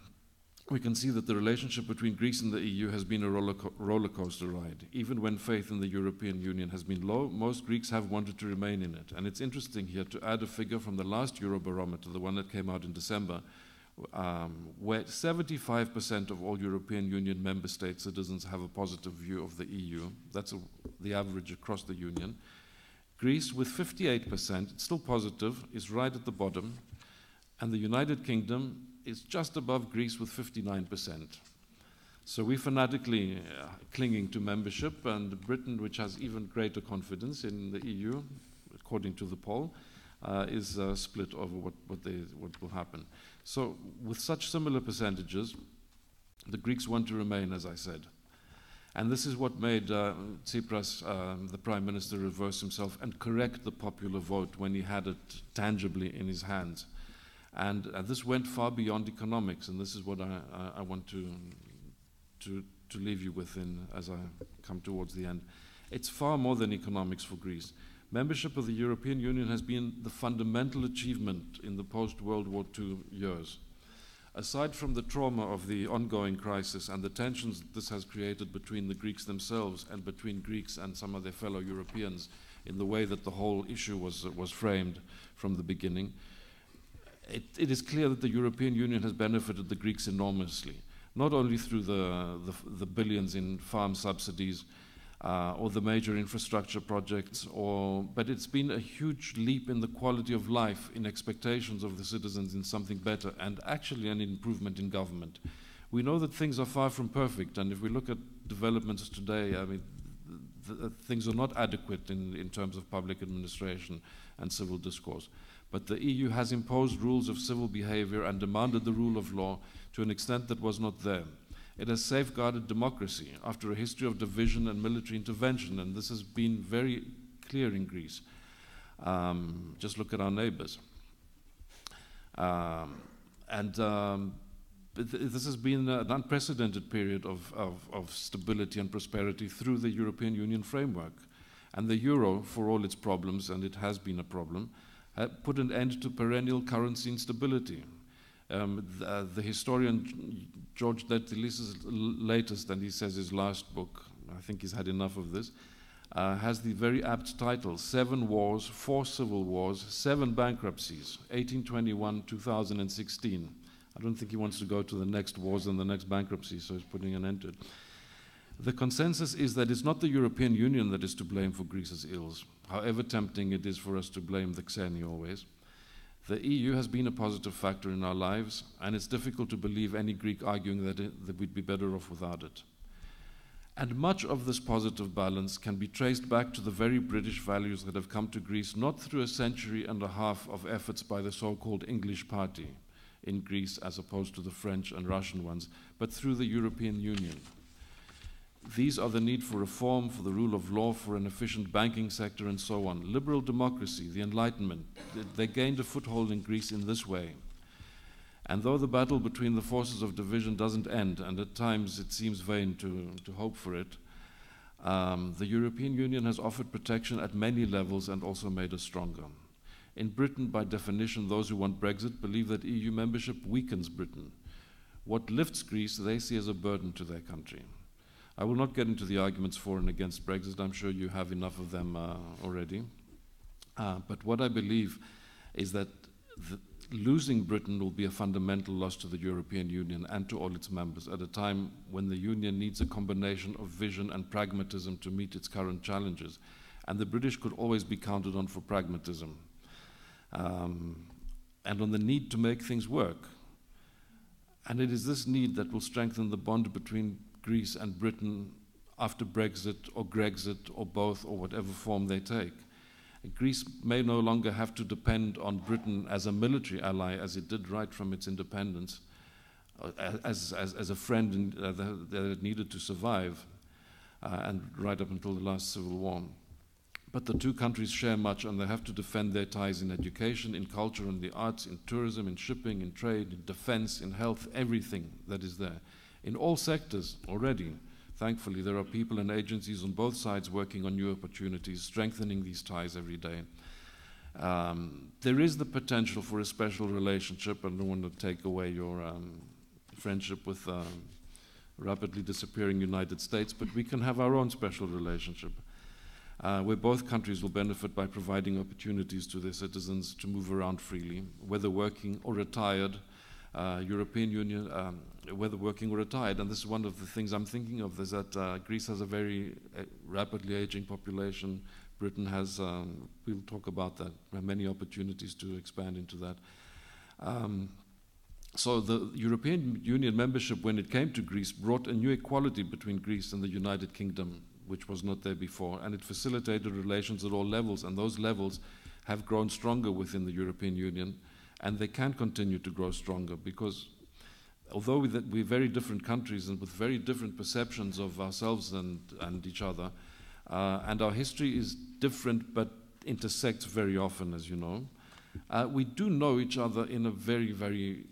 we can see that the relationship between Greece and the EU has been a roller coaster ride. Even when faith in the European Union has been low, most Greeks have wanted to remain in it. And it's interesting here to add a figure from the last Eurobarometer, the one that came out in December, where 75% of all European Union member state citizens have a positive view of the EU. That's the average across the Union. Greece, with 58%, it's still positive, is right at the bottom. And the United Kingdom is just above Greece with 59%. So we're fanatically clinging to membership, and Britain, which has even greater confidence in the EU, according to the poll, is split over what will happen. So with such similar percentages, the Greeks want to remain, as I said. And this is what made Tsipras, the Prime Minister, reverse himself and correct the popular vote when he had it tangibly in his hands. And this went far beyond economics, and this is what I want to leave you with as I come towards the end. It's far more than economics for Greece. Membership of the European Union has been the fundamental achievement in the post-World War II years. Aside from the trauma of the ongoing crisis and the tensions this has created between the Greeks themselves and between Greeks and some of their fellow Europeans in the way that the whole issue was framed from the beginning, it is clear that the European Union has benefited the Greeks enormously, not only through the billions in farm subsidies or the major infrastructure projects, but it's been a huge leap in the quality of life, in expectations of the citizens in something better, and actually an improvement in government. We know that things are far from perfect, and if we look at developments today, I mean, things are not adequate in terms of public administration and civil discourse. But the EU has imposed rules of civil behavior and demanded the rule of law to an extent that was not there. It has safeguarded democracy after a history of division and military intervention, and this has been very clear in Greece. Just look at our neighbors. This has been an unprecedented period of stability and prosperity through the European Union framework. And the euro, for all its problems, and it has been a problem, put an end to perennial currency instability. The historian George Dertilis's latest, and he says his last book, I think he's had enough of this, has the very apt title, 7 Wars, 4 Civil Wars, 7 Bankruptcies, 1821, 2016. I don't think he wants to go to the next wars and the next bankruptcy, so he's putting an end to it. The consensus is that it's not the European Union that is to blame for Greece's ills, however tempting it is for us to blame the Xeni always. The EU has been a positive factor in our lives, and it's difficult to believe any Greek arguing that we'd be better off without it. And much of this positive balance can be traced back to the very British values that have come to Greece not through a century and a half of efforts by the so-called English party in Greece as opposed to the French and Russian ones, but through the European Union. These are the need for reform, for the rule of law, for an efficient banking sector, and so on. Liberal democracy, the Enlightenment, they gained a foothold in Greece in this way. And though the battle between the forces of division doesn't end, and at times it seems vain to hope for it, the European Union has offered protection at many levels and also made us stronger. In Britain, by definition, those who want Brexit believe that EU membership weakens Britain. What lifts Greece, they see as a burden to their country. I will not get into the arguments for and against Brexit. I'm sure you have enough of them already. But what I believe is that losing Britain will be a fundamental loss to the European Union and to all its members at a time when the Union needs a combination of vision and pragmatism to meet its current challenges. And the British could always be counted on for pragmatism and on the need to make things work. And it is this need that will strengthen the bond between Greece and Britain after Brexit or Grexit or both or whatever form they take. Greece may no longer have to depend on Britain as a military ally as it did right from its independence, as a friend that it needed to survive, and right up until the last civil war. But the two countries share much, and they have to defend their ties in education, in culture, in the arts, in tourism, in shipping, in trade, in defense, in health, everything that is there. In all sectors already, thankfully, there are people and agencies on both sides working on new opportunities, strengthening these ties every day. There is the potential for a special relationship. I don't want to take away your friendship with rapidly disappearing United States, but we can have our own special relationship, where both countries will benefit by providing opportunities to their citizens to move around freely, whether working or retired. European Union, whether working or retired, and this is one of the things I'm thinking of, is that Greece has a very rapidly aging population. Britain has, we'll talk about that, many opportunities to expand into that. So the European Union membership, when it came to Greece, brought a new equality between Greece and the United Kingdom, which was not there before, and it facilitated relations at all levels, and those levels have grown stronger within the European Union, and they can continue to grow stronger, because although we're very different countries and with very different perceptions of ourselves and each other, and our history is different but intersects very often, as you know, we do know each other in a very, very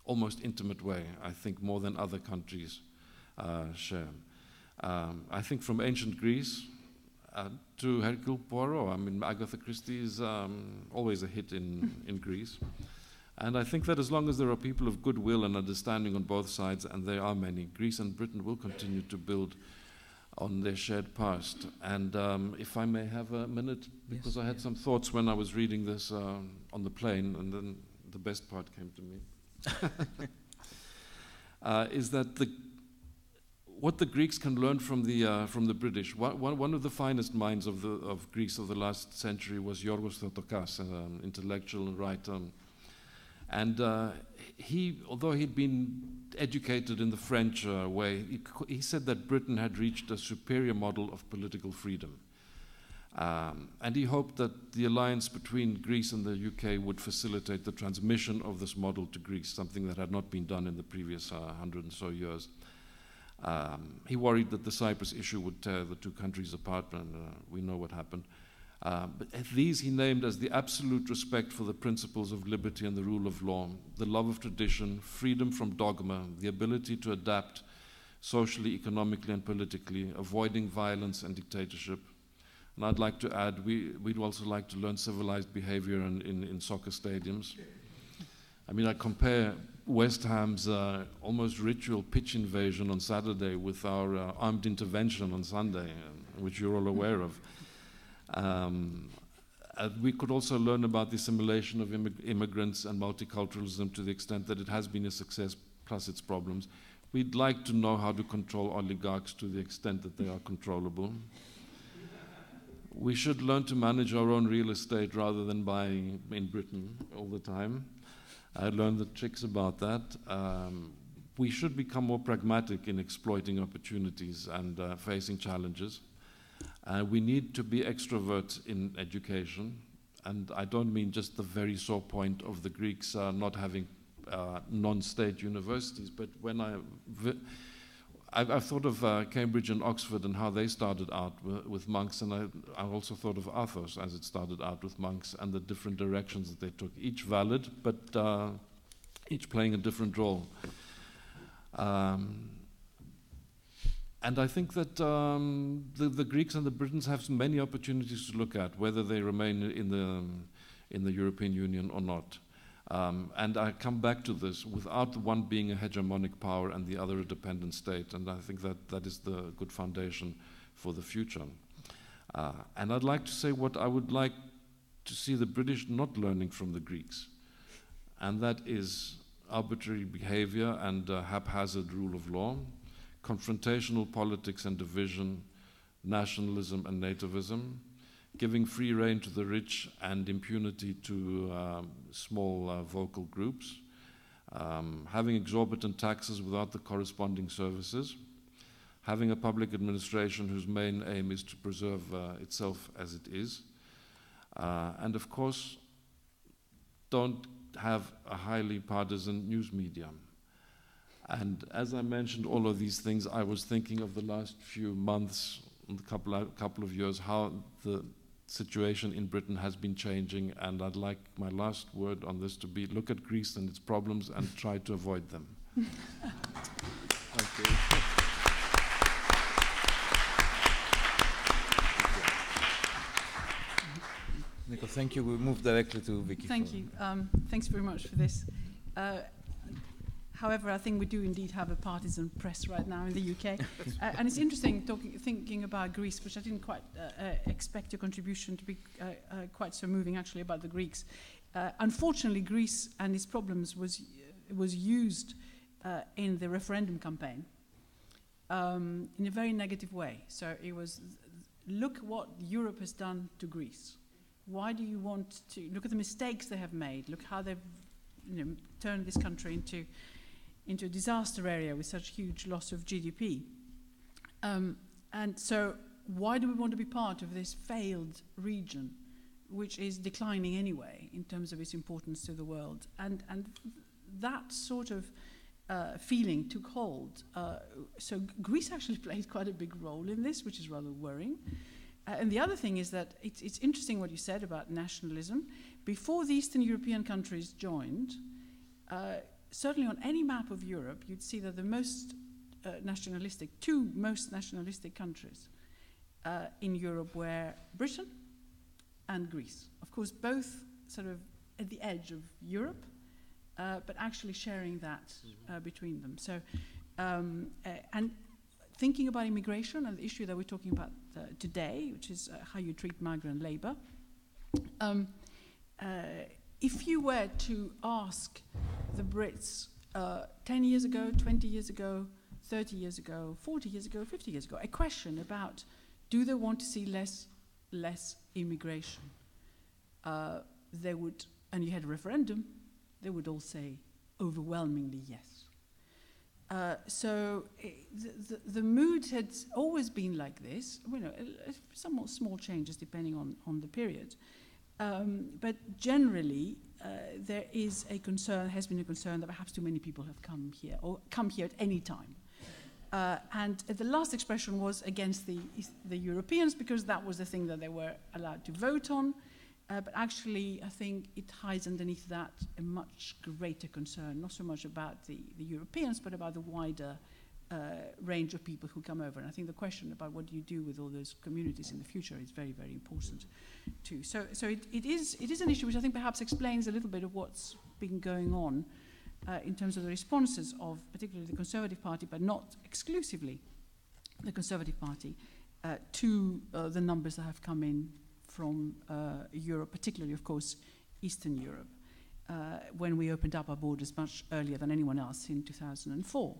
almost intimate way, I think, more than other countries share. I think from ancient Greece to Hercule Poirot, I mean, Agatha Christie is always a hit in Greece. And I think that as long as there are people of goodwill and understanding on both sides, and there are many, Greece and Britain will continue to build on their shared past. And if I may have a minute, because I had some thoughts when I was reading this on the plane, and then the best part came to me, is that what the Greeks can learn from the British. One of the finest minds of Greece of the last century was Yorgos Theotokos, an intellectual and writer. And he, although he'd been educated in the French way, he said that Britain had reached a superior model of political freedom. And he hoped that the alliance between Greece and the UK would facilitate the transmission of this model to Greece, something that had not been done in the previous 100 and so years. He worried that the Cyprus issue would tear the two countries apart, and we know what happened. But these he named as the absolute respect for the principles of liberty and the rule of law, the love of tradition, freedom from dogma, the ability to adapt socially, economically, and politically, avoiding violence and dictatorship. And I'd like to add, we'd also like to learn civilized behavior in soccer stadiums. I mean, I compare West Ham's almost ritual pitch invasion on Saturday with our armed intervention on Sunday, which you're all aware of. We could also learn about the assimilation of immigrants and multiculturalism to the extent that it has been a success, plus its problems. We'd like to know how to control oligarchs to the extent that they are controllable. We should learn to manage our own real estate rather than buying in Britain all the time. I learned the tricks about that. We should become more pragmatic in exploiting opportunities and facing challenges. We need to be extroverts in education, and I don't mean just the very sore point of the Greeks not having non-state universities, but when I've thought of Cambridge and Oxford and how they started out with monks, and I also thought of Athos as it started out with monks and the different directions that they took, each valid, but each playing a different role. And I think that the Greeks and the Britons have many opportunities to look at, whether they remain in the European Union or not. And I come back to this, without one being a hegemonic power and the other a dependent state, and I think that is the good foundation for the future. And I'd like to say what I would like to see the British not learning from the Greeks, and that is arbitrary behavior and haphazard rule of law, confrontational politics and division, nationalism and nativism, giving free rein to the rich and impunity to small vocal groups, having exorbitant taxes without the corresponding services, having a public administration whose main aim is to preserve itself as it is, and of course, don't have a highly partisan news media. And as I mentioned all of these things, I was thinking of the last few months, couple of years, how the situation in Britain has been changing, and I'd like my last word on this to be: look at Greece and its problems and try to avoid them. Thank you. Nico, thank you. We'll move directly to Vicky. Thank you. Thanks very much for this. However, I think we do indeed have a partisan press right now in the UK. And it's interesting thinking about Greece, which I didn't quite expect your contribution to be quite so moving, actually, about the Greeks. Unfortunately, Greece and its problems was used in the referendum campaign in a very negative way. So it was, look what Europe has done to Greece. Why do you want to look at the mistakes they have made? Look how they've turned this country into a disaster area with such huge loss of GDP. And so why do we want to be part of this failed region, which is declining anyway in terms of its importance to the world? And that sort of feeling took hold. So Greece actually played quite a big role in this, which is rather worrying. And the other thing is that it's interesting what you said about nationalism. Before the Eastern European countries joined, certainly on any map of Europe, you'd see that the most two most nationalistic countries in Europe were Britain and Greece. Of course, both sort of at the edge of Europe, but actually sharing that between them. So, and thinking about immigration and the issue that we're talking about today, which is how you treat migrant labor, if you were to ask the Brits 10 years ago, 20 years ago, 30 years ago, 40 years ago, 50 years ago, a question about do they want to see less immigration, they would, and you had a referendum, they would all say overwhelmingly yes. So the mood had always been like this, somewhat small changes depending on the period. But generally, there is a concern, has been a concern that perhaps too many people have come here, or come here at any time. And the last expression was against the Europeans, because that was the thing that they were allowed to vote on. But actually, I think it hides underneath that a much greater concern, not so much about the Europeans, but about the wider range of people who come over. And I think the question about what do you do with all those communities in the future is very, very important too. So it is an issue which I think perhaps explains a little bit of what's been going on in terms of the responses of particularly the Conservative Party, but not exclusively the Conservative Party, to the numbers that have come in from Europe, particularly, of course, Eastern Europe, when we opened up our borders much earlier than anyone else in 2004.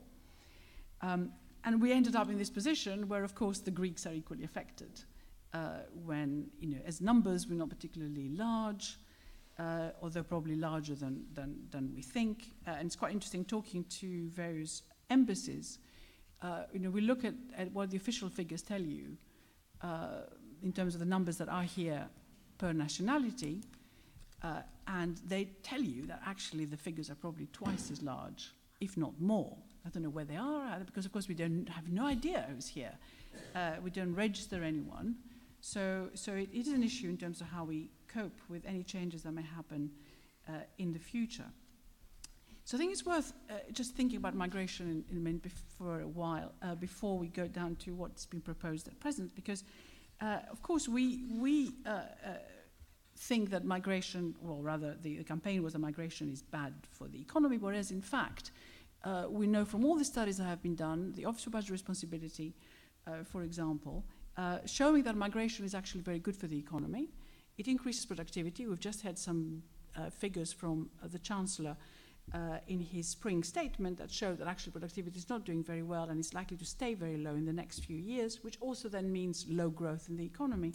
And we ended up in this position where, of course, the Greeks are equally affected, when, as numbers, we're not particularly large, although probably larger than we think. And it's quite interesting talking to various embassies. We look at what the official figures tell you, in terms of the numbers that are here per nationality, and they tell you that actually the figures are probably twice as large, if not more. I don't know where they are, because of course we have no idea who's here. We don't register anyone. So it is an issue in terms of how we cope with any changes that may happen in the future. So I think it's worth just thinking about migration for a while before we go down to what's been proposed at present, because of course we think that migration, or rather the campaign was that migration is bad for the economy, whereas in fact we know from all the studies that have been done, the Office for Budget Responsibility, for example, showing that migration is actually very good for the economy. It increases productivity. We've just had some figures from the Chancellor in his spring statement that showed that actually productivity is not doing very well and is likely to stay very low in the next few years, which also then means low growth in the economy.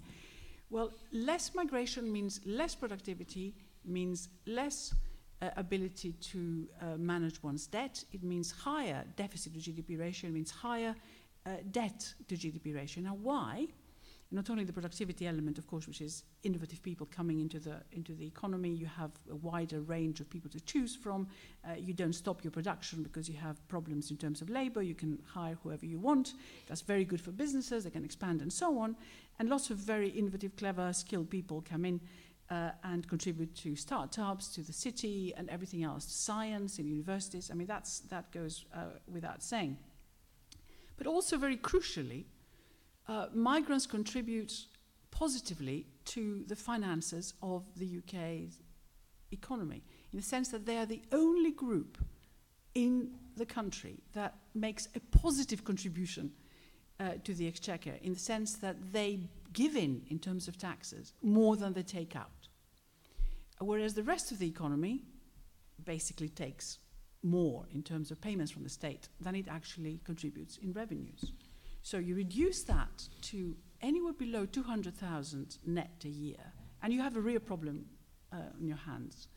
Well, less migration means less productivity, means less ability to manage one's debt. It means higher deficit to GDP ratio. It means higher debt to GDP ratio. Now, why? not only the productivity element, of course, which is innovative people coming into the economy. You have a wider range of people to choose from. You don't stop your production because you have problems in terms of labor. You can hire whoever you want. That's very good for businesses. They can expand and so on. And lots of very innovative, clever, skilled people come in and contribute to startups, to the city, and everything else. Science in universities. I mean, that goes without saying. But also, very crucially, migrants contribute positively to the finances of the UK's economy, in the sense that they are the only group in the country that makes a positive contribution to the exchequer, in the sense that they give in terms of taxes, more than they take out. Whereas the rest of the economy basically takes more in terms of payments from the state than it actually contributes in revenues. So you reduce that to anywhere below 200,000 net a year, and you have a real problem on your hands.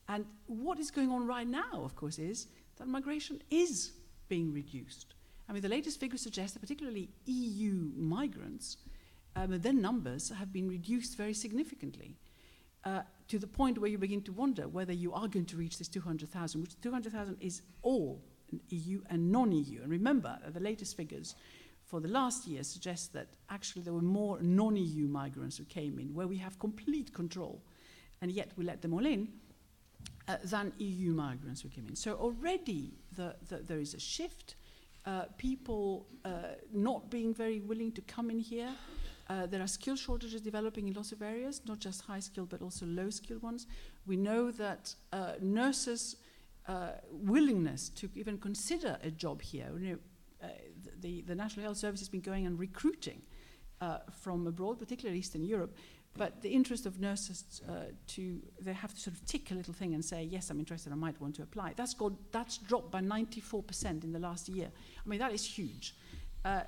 And what is going on right now, of course, is that migration is being reduced. I mean, the latest figures suggest that particularly EU migrants, their numbers have been reduced very significantly, to the point where you begin to wonder whether you are going to reach this 200,000, which 200,000 is all EU and non-EU. And remember, the latest figures for the last year suggest that actually there were more non-EU migrants who came in, where we have complete control, and yet we let them all in, than EU migrants who came in. So already there is a shift. People not being very willing to come in here. There are skill shortages developing in lots of areas, not just high skilled but also low skilled ones. We know that nurses' willingness to even consider a job here, the National Health Service has been going and recruiting from abroad, particularly Eastern Europe, but the interest of nurses they have to sort of tick a little thing and say, yes, I'm interested, I might want to apply. That's dropped by 94% in the last year. I mean, that is huge.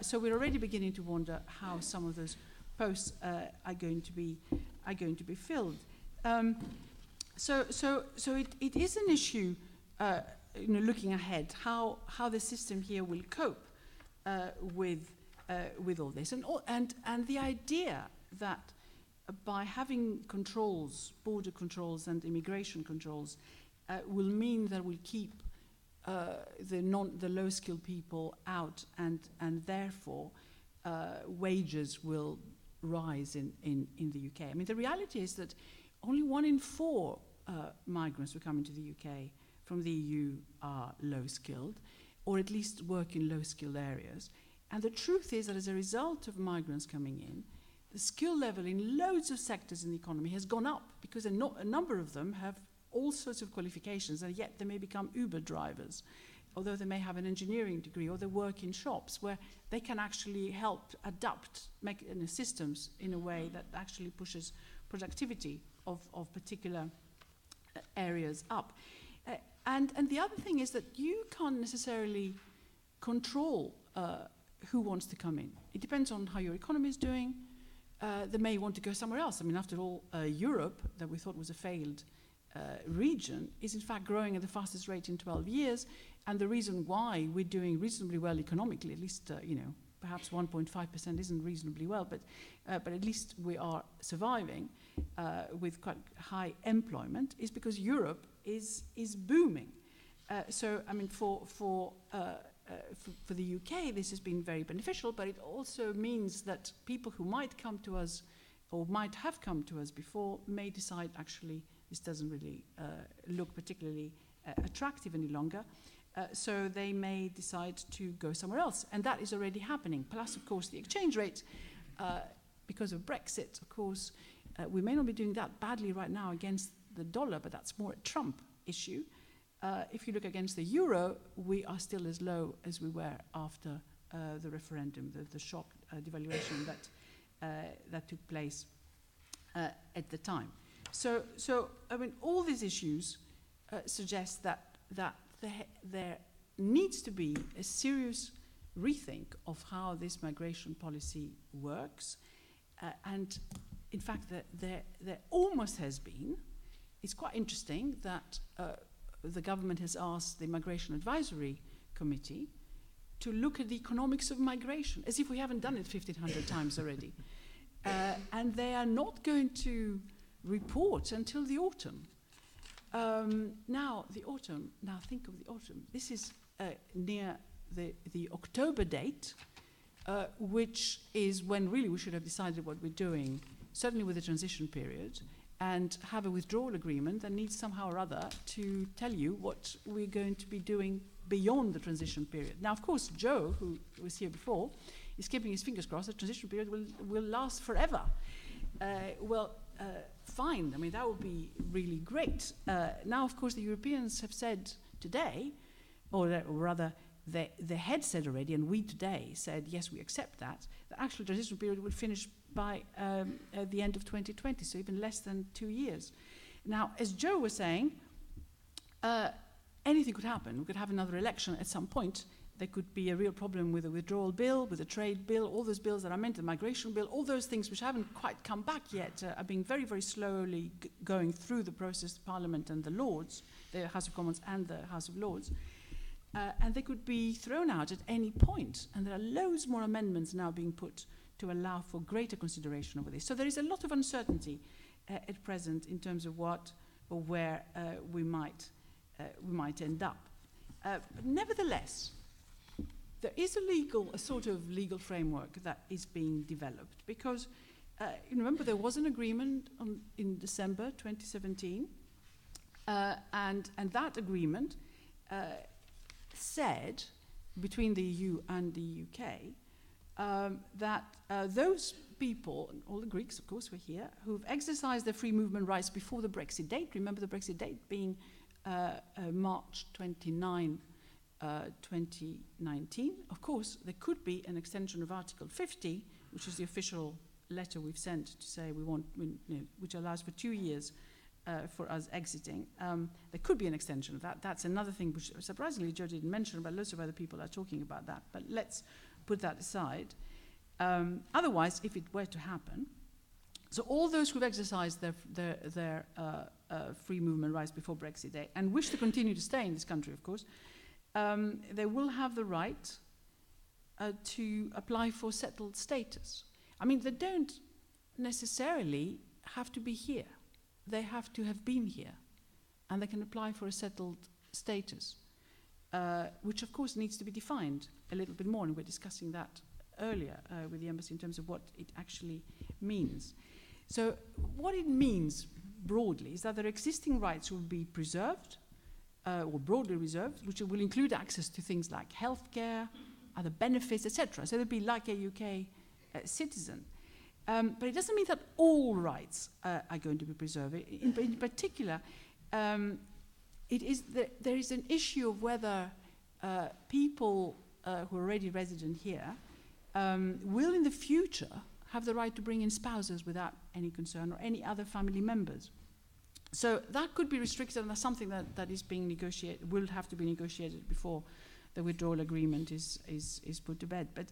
So we're already beginning to wonder how some of those posts are going to be filled. So it is an issue, looking ahead, how the system here will cope with all this, and the idea that by having controls, border controls and immigration controls, will mean that we'll keep the low-skilled people out, and therefore wages will rise in the UK. I mean, the reality is that only 1 in 4 migrants who come into the UK from the EU are low-skilled, or at least work in low-skilled areas. And the truth is that as a result of migrants coming in, the skill level in loads of sectors in the economy has gone up, because a number of them have all sorts of qualifications, and yet they may become Uber drivers, although they may have an engineering degree, or they work in shops where they can actually help adapt systems in a way that actually pushes productivity of particular areas up. And the other thing is that you can't necessarily control who wants to come in. It depends on how your economy is doing. They may want to go somewhere else. I mean, after all, Europe, that we thought was a failed region, is in fact growing at the fastest rate in 12 years. And the reason why we're doing reasonably well economically, at least, perhaps 1.5% isn't reasonably well, but at least we are surviving with quite high employment, is because Europe is booming. So, I mean, for the UK, this has been very beneficial, but it also means that people who might come to us, or might have come to us before, may decide, actually, this doesn't really look particularly attractive any longer. So they may decide to go somewhere else. And that is already happening. Plus, of course, the exchange rate, because of Brexit, of course, we may not be doing that badly right now against the dollar, but that's more a Trump issue. If you look against the euro, we are still as low as we were after the referendum, the shock devaluation that took place at the time. So I mean, all these issues suggest that there needs to be a serious rethink of how this migration policy works, and in fact, there almost has been. It's quite interesting that the government has asked the Migration Advisory Committee to look at the economics of migration, as if we haven't done it 1,500 times already. and they are not going to report until the autumn. Now think of the autumn. This is near the October date, which is when really we should have decided what we're doing, certainly with the transition period, and have a withdrawal agreement that needs somehow or other to tell you what we're going to be doing beyond the transition period. Now, of course, Joe, who was here before, is keeping his fingers crossed the transition period will last forever. Fine. I mean, that would be really great. Now, of course, the Europeans have said today, or rather, the head said already, and we today said, yes, we accept that, the actual transition period will finish by the end of 2020, so even less than 2 years. Now, as Joe was saying, anything could happen. We could have another election at some point. There could be a real problem with a withdrawal bill, with a trade bill, all those bills that I meant, the migration bill, all those things which haven't quite come back yet are being very, very slowly going through the process, Parliament and the Lords, the House of Commons and the House of Lords. And they could be thrown out at any point. And there are loads more amendments now being put to allow for greater consideration over this. So there is a lot of uncertainty at present in terms of what or where we might end up. But nevertheless, there is a sort of legal framework that is being developed because, you remember, there was an agreement in December 2017, and that agreement said, between the EU and the UK, that those people, all the Greeks, of course, were here, who've exercised their free movement rights before the Brexit date, remember the Brexit date being March 29, 2019. Of course, there could be an extension of Article 50, which is the official letter we've sent to say we want, which allows for 2 years for us exiting. There could be an extension of that. That's another thing which surprisingly Joe didn't mention, but lots of other people are talking about that. But let's put that aside. Otherwise, if it were to happen, so all those who've exercised their free movement rights before Brexit Day and wish to continue to stay in this country, of course, they will have the right to apply for settled status. I mean, they don't necessarily have to be here. They have to have been here, and they can apply for a settled status, which of course needs to be defined a little bit more, and we're discussing that earlier with the embassy in terms of what it actually means. So what it means broadly is that their existing rights will be preserved, or broadly reserved, which will include access to things like healthcare, other benefits, etc. So they'll be like a UK citizen. But it doesn't mean that all rights are going to be preserved. In particular, there is an issue of whether people who are already resident here will in the future have the right to bring in spouses without any concern or any other family members. So that could be restricted, and that's something that is being negotiated, will have to be negotiated before the withdrawal agreement is put to bed. But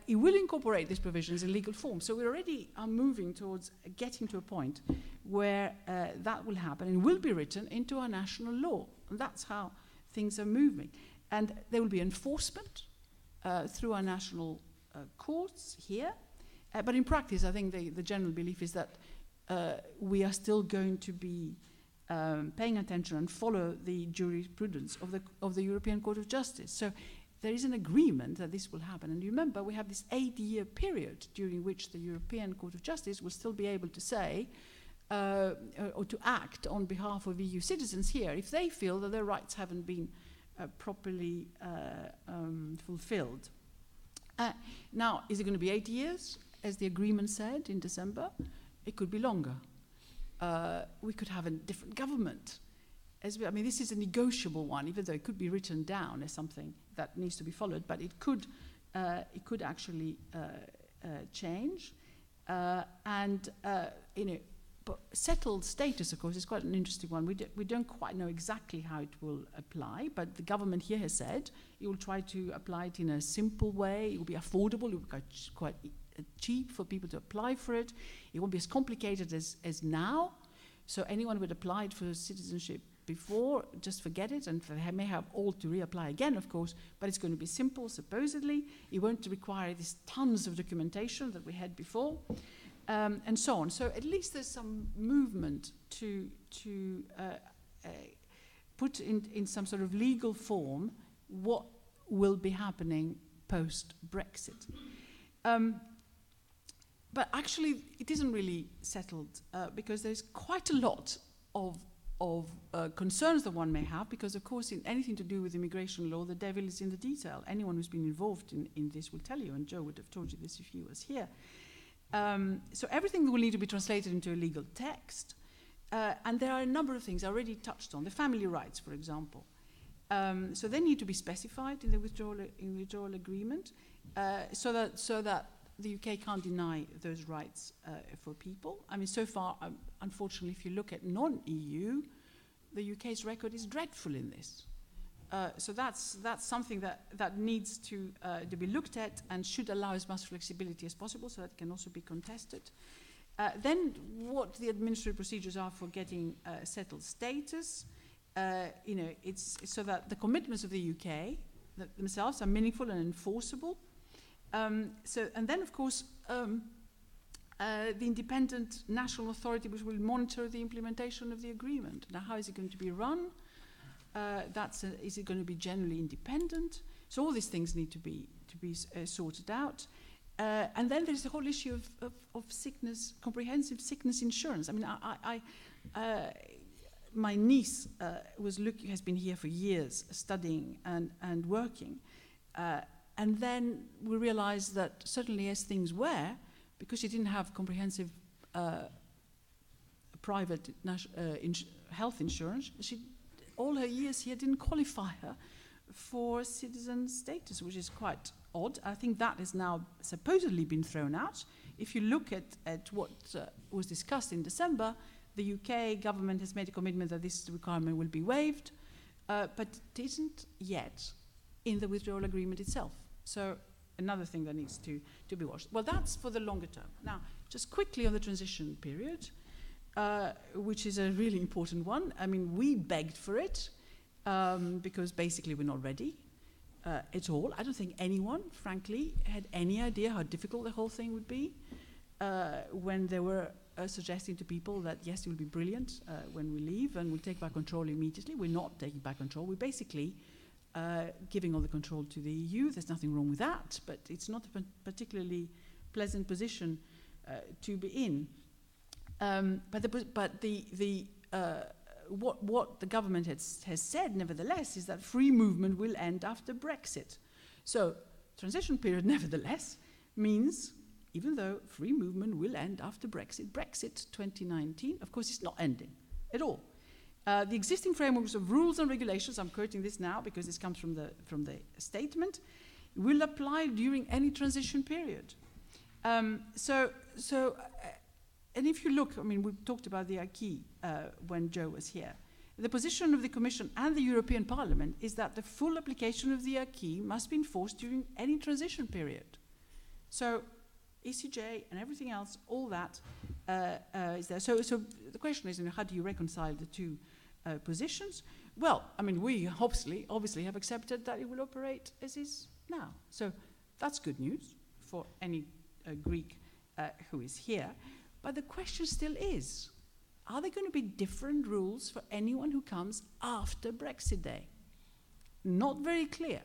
it will incorporate these provisions in legal form. So we already are moving towards getting to a point where that will happen and will be written into our national law. And that's how things are moving. And there will be enforcement through our national courts here. But in practice, I think the general belief is that we are still going to be paying attention and follow the jurisprudence of the European Court of Justice. So there is an agreement that this will happen. And remember, we have this 8-year period during which the European Court of Justice will still be able to say or to act on behalf of EU citizens here if they feel that their rights haven't been properly fulfilled. Now, is it going to be 8 years, as the agreement said in December? It could be longer. We could have a different government. I mean, this is a negotiable one, even though it could be written down as something that needs to be followed, but it could actually change. But settled status, of course, is quite an interesting one. We don't quite know exactly how it will apply, but the government here has said it will try to apply it in a simple way. It will be affordable. It will be quite cheap for people to apply for it. It won't be as complicated as now. So anyone who had applied for citizenship before, just forget it, and they may have all to reapply again, of course, but it's going to be simple, supposedly. It won't require these tons of documentation that we had before. and so on. So at least there's some movement to put in some sort of legal form what will be happening post-Brexit. But actually, it isn't really settled because there's quite a lot of concerns that one may have, because of course in anything to do with immigration law, the devil is in the detail. Anyone who's been involved in this will tell you, and Joe would have told you this if he was here. So everything will need to be translated into a legal text. And there are a number of things I already touched on. The family rights, for example. So they need to be specified in the withdrawal agreement so that the UK can't deny those rights for people. I mean, so far, unfortunately, if you look at non-EU, the UK's record is dreadful in this. So that's something that needs to be looked at and should allow as much flexibility as possible so that it can also be contested. Then what the administrative procedures are for getting settled status. It's so that the commitments of the UK themselves are meaningful and enforceable. And then, of course, the independent national authority which will monitor the implementation of the agreement. Now, how is it going to be run? Is it going to be generally independent? So all these things need to be sorted out. And then there's the whole issue of sickness, comprehensive sickness insurance. I mean, my niece has been here for years studying and working. And then we realized that certainly as things were, because she didn't have comprehensive private health insurance, all her years here didn't qualify her for citizen status, which is quite odd. I think that has now supposedly been thrown out. If you look at what was discussed in December, the UK government has made a commitment that this requirement will be waived, but it isn't yet in the withdrawal agreement itself. So another thing that needs to be watched. Well, that's for the longer term. Now, just quickly on the transition period, which is a really important one. I mean, we begged for it because basically we're not ready at all. I don't think anyone, frankly, had any idea how difficult the whole thing would be when they were suggesting to people that, yes, it will be brilliant when we leave and we'll take back control immediately. We're not taking back control. We're basically giving all the control to the EU. There's nothing wrong with that, but it's not a particularly pleasant position to be in. What the government has said, nevertheless, is that free movement will end after Brexit. So transition period, nevertheless, means even though free movement will end after Brexit, Brexit 2019, of course, it's not ending at all. The existing frameworks of rules and regulations, I'm quoting this now because this comes from the statement, will apply during any transition period. And if you look, I mean, we talked about the acquis when Joe was here. The position of the Commission and the European Parliament is that the full application of the acquis must be enforced during any transition period. So ECJ and everything else, all that is there. So the question is, how do you reconcile the two positions? Well, I mean, we obviously have accepted that it will operate as is now. So that's good news for any Greek who is here. But the question still is, are there going to be different rules for anyone who comes after Brexit Day? Not very clear.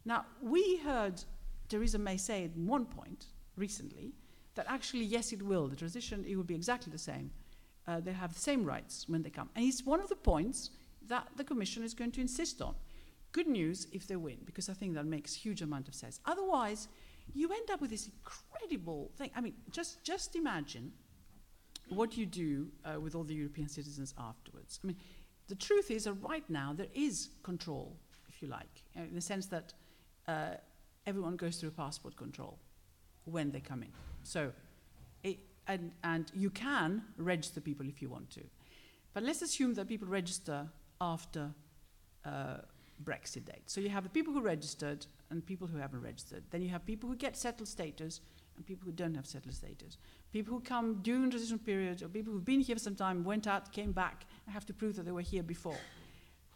Now, we heard Theresa May say at one point recently that actually, yes, it will. The transition, it will be exactly the same. They have the same rights when they come. And it's one of the points that the Commission is going to insist on. Good news if they win, because I think that makes a huge amount of sense. Otherwise, you end up with this incredible thing. I mean, just imagine what you do with all the European citizens afterwards. I mean, the truth is that right now there is control, if you like, in the sense that everyone goes through passport control when they come in. So, and you can register people if you want to. But let's assume that people register after Brexit date. So you have the people who registered and people who haven't registered. Then you have people who get settled status and people who don't have settled status. People who come during the transition period, or people who've been here for some time, went out, came back, and have to prove that they were here before.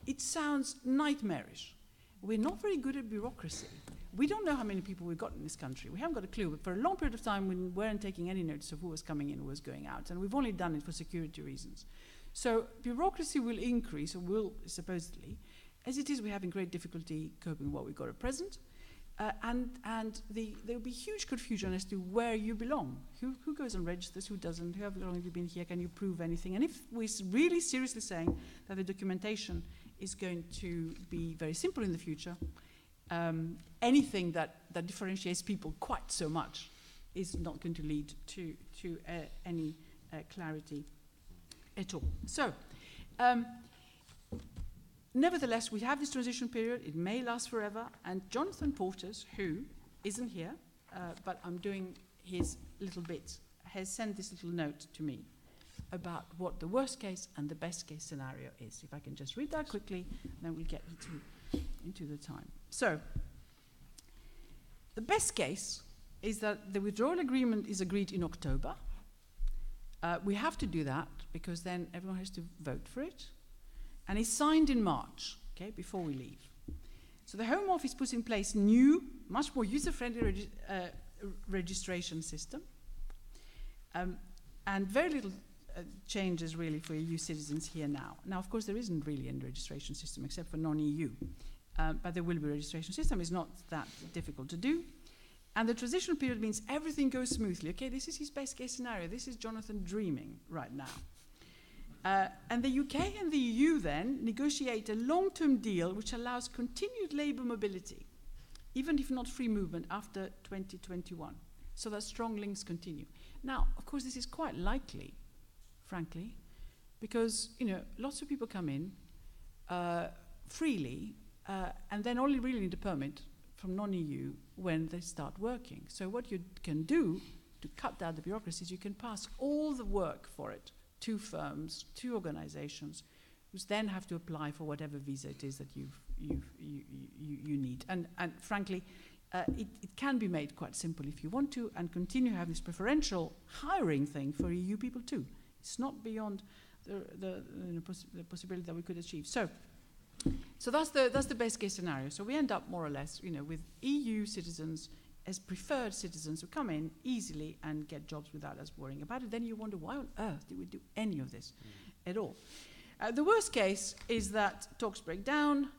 It sounds nightmarish. We're not very good at bureaucracy. We don't know how many people we've got in this country. We haven't got a clue. But for a long period of time, we weren't taking any notice of who was coming in, who was going out. And we've only done it for security reasons. So bureaucracy will increase, or will supposedly. As it is, we're having great difficulty coping with what we've got at present. And there will be huge confusion as to where you belong. Who goes and registers, who doesn't, how long have you been here, can you prove anything? And if we're really seriously saying that the documentation is going to be very simple in the future, anything that differentiates people quite so much is not going to lead to any clarity at all. So, nevertheless, we have this transition period. It may last forever. And Jonathan Porters, who isn't here, but I'm doing his little bit, has sent this little note to me about what the worst case and the best case scenario is. If I can just read that quickly, then we'll get into the time. So, the best case is that the withdrawal agreement is agreed in October. We have to do that because then everyone has to vote for it. And it's signed in March, okay, before we leave. So the Home Office puts in place new, much more user-friendly registration system. And very little changes really for EU citizens here now. Now, of course, there isn't really any registration system except for non-EU. But there will be a registration system. It's not that difficult to do. And the transition period means everything goes smoothly. Okay, this is his best case scenario. This is Jonathan dreaming right now. And the UK and the EU then negotiate a long-term deal which allows continued labour mobility, even if not free movement, after 2021, so that strong links continue. Now, of course, this is quite likely, frankly, because lots of people come in freely and then only really need a permit from non-EU when they start working. So what you can do to cut down the bureaucracy is you can pass all the work for it to firms, to organizations, who then have to apply for whatever visa it is that you need. And frankly, it can be made quite simple if you want to, and continue to have this preferential hiring thing for EU people too. It's not beyond the possibility that we could achieve. So that's the best case scenario. So we end up more or less, with EU citizens as preferred citizens who come in easily and get jobs without us worrying about it. Then you wonder, why on earth did we do any of this at all? The worst case is that talks break down.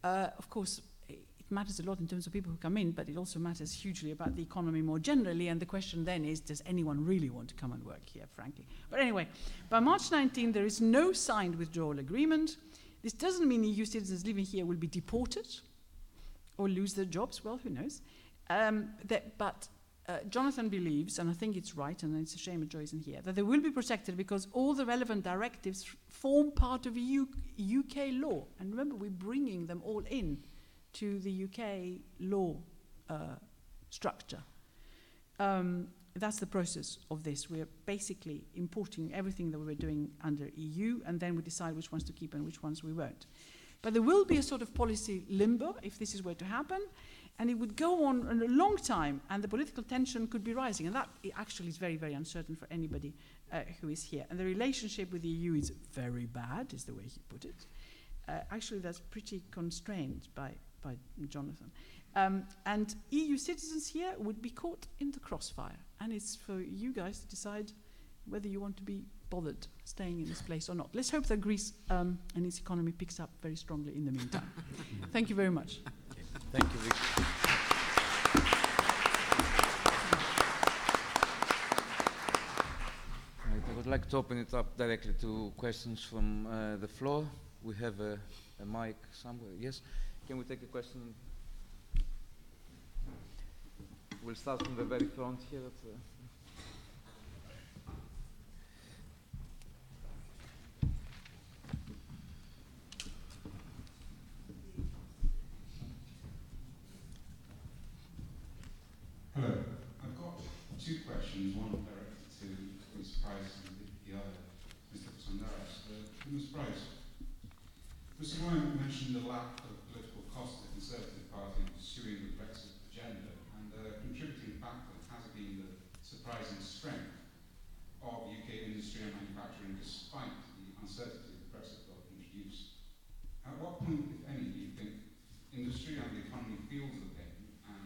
Of course, it matters a lot in terms of people who come in, but it also matters hugely about the economy more generally. And the question then is, does anyone really want to come and work here, frankly? But anyway, by March 19, there is no signed withdrawal agreement. This doesn't mean EU citizens living here will be deported or lose their jobs. Well, who knows? But Jonathan believes, and I think it's right, and it's a shame that Joy isn't here, that they will be protected because all the relevant directives form part of UK law. And remember, we're bringing them all in to the UK law structure. That's the process of this. We're basically importing everything that we were doing under EU, and then we decide which ones to keep and which ones we won't. But there will be a sort of policy limbo if this is were to happen. And it would go on a long time, and the political tension could be rising. And that actually is very, very uncertain for anybody who is here. And the relationship with the EU is very bad, is the way he put it. Actually, that's pretty constrained by Jonathan. And EU citizens here would be caught in the crossfire. And it's for you guys to decide whether you want to be bothered staying in this place or not. Let's hope that Greece and its economy picks up very strongly in the meantime. Thank you very much. Thank you, Vicky. Right, I would like to open it up directly to questions from the floor. We have a mic somewhere. Yes? Can we take a question? We'll start from the very front here. Hello. I've got two questions, one directed to Ms. Price and the other Mr. Konstantaras. Ms. Price, Mr. Jolyon mentioned the lack of political cost of the Conservative Party in pursuing the Brexit agenda, and a contributing factor has been the surprising strength of UK industry and manufacturing despite the uncertainty the Brexit vote introduced. At what point, if any, do you think industry and the economy feels the pain, and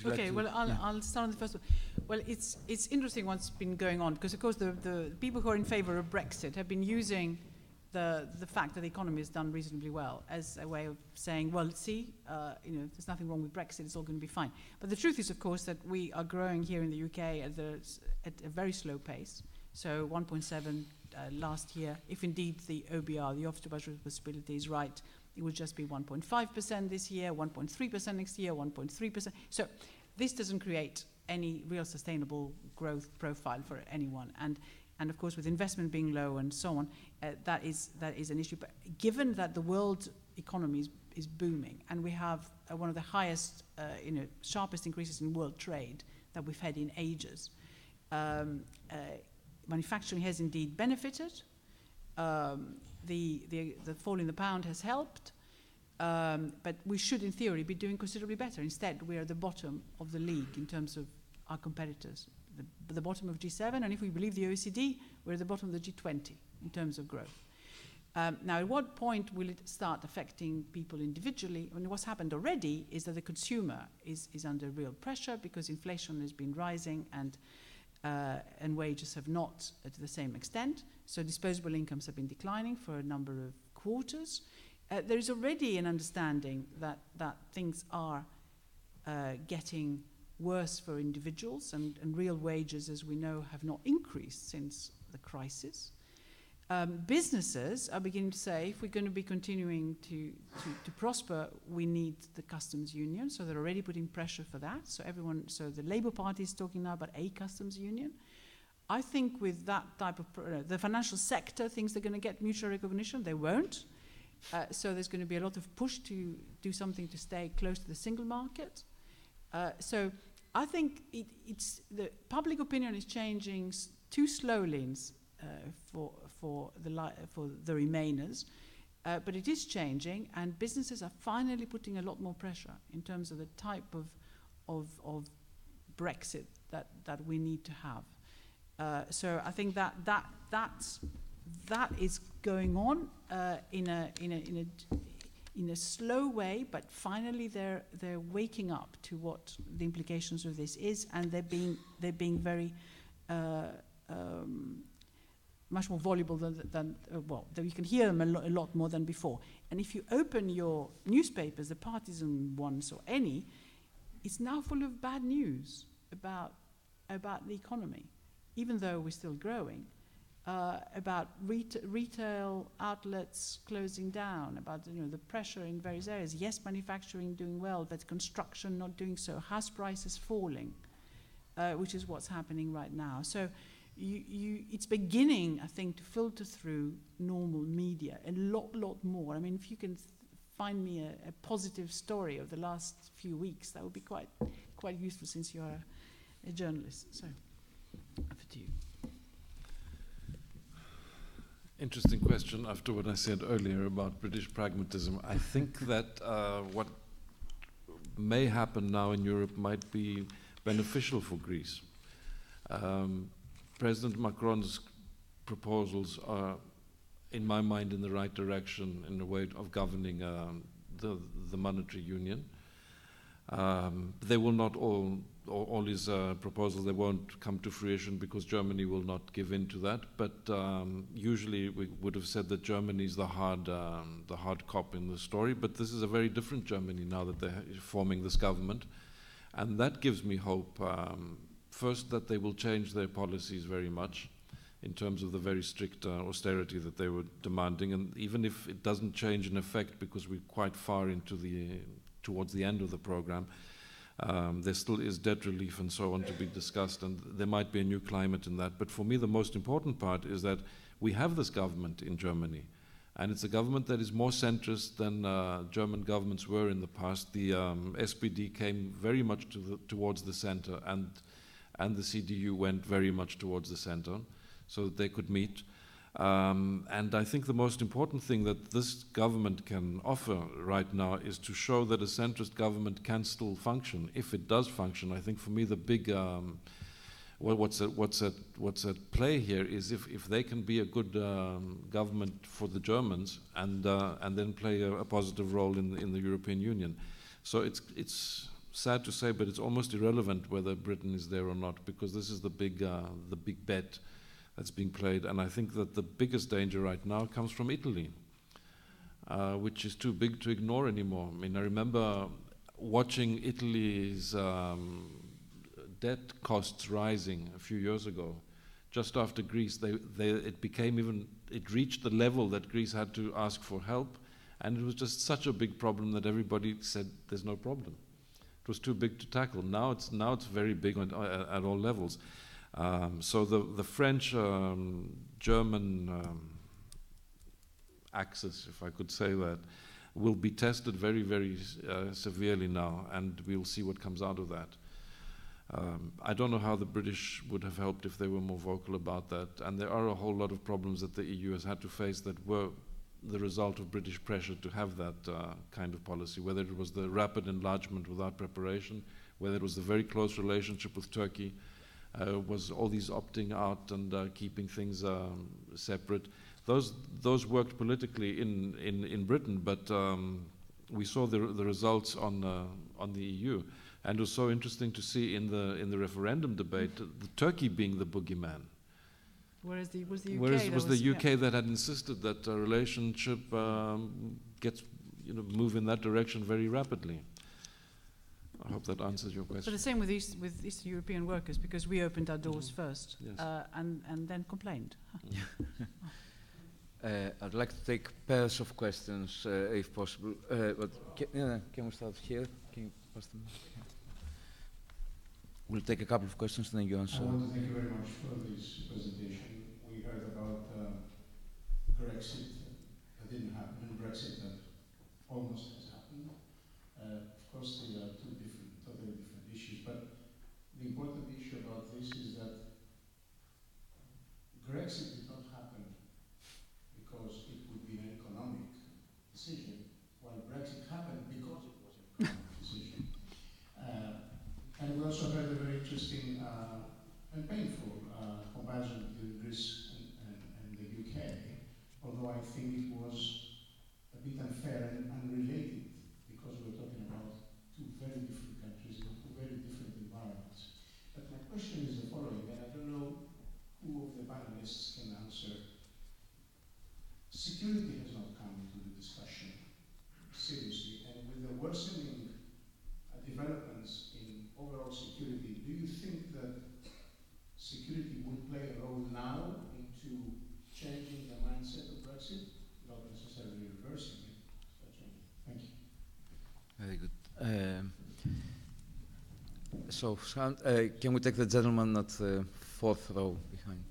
you like Okay, to? well, Yeah. I'll start on the first one. Well, it's interesting what's been going on, because, of course, the people who are in favor of Brexit have been using the fact that the economy has done reasonably well as a way of saying, well, see, there's nothing wrong with Brexit, it's all going to be fine. But the truth is, of course, that we are growing here in the UK at a very slow pace. So 1.7 last year. If indeed the OBR, the Office of Budget Responsibility, is right, it would just be 1.5% this year, 1.3% next year, 1.3%. So this doesn't create any real sustainable growth profile for anyone. And of course, with investment being low and so on, that is an issue. But given that the world economy is booming, and we have one of the highest, sharpest increases in world trade that we've had in ages, manufacturing has indeed benefited. The fall in the pound has helped, but we should, in theory, be doing considerably better. Instead, we are at the bottom of the league in terms of our competitors, the bottom of G7, and if we believe the OECD, we're at the bottom of the G20 in terms of growth. Now, at what point will it start affecting people individually? I mean, what's happened already is that the consumer is under real pressure because inflation has been rising and wages have not to the same extent. So disposable incomes have been declining for a number of quarters. There is already an understanding that things are getting worse for individuals, and real wages, as we know, have not increased since the crisis. Businesses are beginning to say, if we're going to be continuing to prosper, we need the customs union. So they're already putting pressure for that. So the Labour Party is talking now about a customs union. I think with that type of the financial sector thinks they're going to get mutual recognition. They won't. So there's going to be a lot of push to do something to stay close to the single market. So I think it's the public opinion is changing too slowly for the Remainers, but it is changing, and businesses are finally putting a lot more pressure in terms of the type of Brexit that we need to have. So I think that is going on in a slow way, but finally they're waking up to what the implications of this is, and they're being very much more voluble than you can hear them a lot more than before. And if you open your newspapers, the partisan ones or any, it's now full of bad news about the economy, even though we're still growing. About retail outlets closing down, about the pressure in various areas. Yes, manufacturing doing well, but construction not doing so. House prices falling, which is what's happening right now. So it's beginning, I think, to filter through normal media a lot more. I mean, if you can find me a positive story of the last few weeks, that would be quite useful, since you are a journalist. So, over to you. Interesting question after what I said earlier about British pragmatism. I think that what may happen now in Europe might be beneficial for Greece. President Macron's proposals are, in my mind, in the right direction in the way of governing the monetary union. They will not all his proposals, they won't come to fruition because Germany will not give in to that. But usually we would have said that Germany is the hard cop in the story. But this is a very different Germany now that they're forming this government, and that gives me hope. First, that they will change their policies very much in terms of the very strict austerity that they were demanding, and even if it doesn't change in effect because we're quite far towards the end of the program. There still is debt relief and so on to be discussed, and there might be a new climate in that. But for me, the most important part is that we have this government in Germany, and it's a government that is more centrist than German governments were in the past. The SPD came very much towards the center, and the CDU went very much towards the center, so that they could meet. And I think the most important thing that this government can offer right now is to show that a centrist government can still function. If it does function, I think for me the big what's at play here is if they can be a good government for the Germans and then play a positive role in the European Union. So it's sad to say, but it's almost irrelevant whether Britain is there or not, because this is the big bet that's being played. And I think that the biggest danger right now comes from Italy, which is too big to ignore anymore. I mean, I remember watching Italy's debt costs rising a few years ago. Just after Greece, it reached the level that Greece had to ask for help, and it was just such a big problem that everybody said there's no problem. It was too big to tackle. Now it's very big at all levels. So the French German axis, if I could say that, will be tested very, very severely now, and we'll see what comes out of that. I don't know how the British would have helped if they were more vocal about that, and there are a whole lot of problems that the EU has had to face that were the result of British pressure to have that kind of policy, whether it was the rapid enlargement without preparation, whether it was the very close relationship with Turkey, was all these opting out and keeping things separate. Those worked politically in Britain, but we saw the results on the EU. And it was so interesting to see in the referendum debate Turkey being the boogeyman. Whereas it was the UK. Whereas it was the UK that had insisted that a relationship move in that direction very rapidly. I hope that answers your question. But the same with Eastern European workers, because we opened our doors first, Yes. and then complained. I'd like to take pairs of questions, if possible. But can we start here? Can you pass them? We'll take a couple of questions and then you answer. I want to thank you very much for this presentation. We heard about Brexit that didn't happen and Brexit that almost has happened. Of course, these are two totally different issues, but the important issue about this is that Brexit did not happen because it would be an economic decision, while Brexit happened because it was an economic decision. And we also heard a very interesting and painful comparison between Greece and the UK, although I think it was a bit unfair and unrelated, because we're talking about two very different countries in two very different environments. But my question is the following, and I don't know who of the panelists can answer. Security has not come into the discussion seriously, and with the worsening developments in overall security, do you think that security would play a role now into changing the mindset of Brexit, not necessarily reversing it? Thank you. Very good. So, can we take the gentleman at the fourth row behind?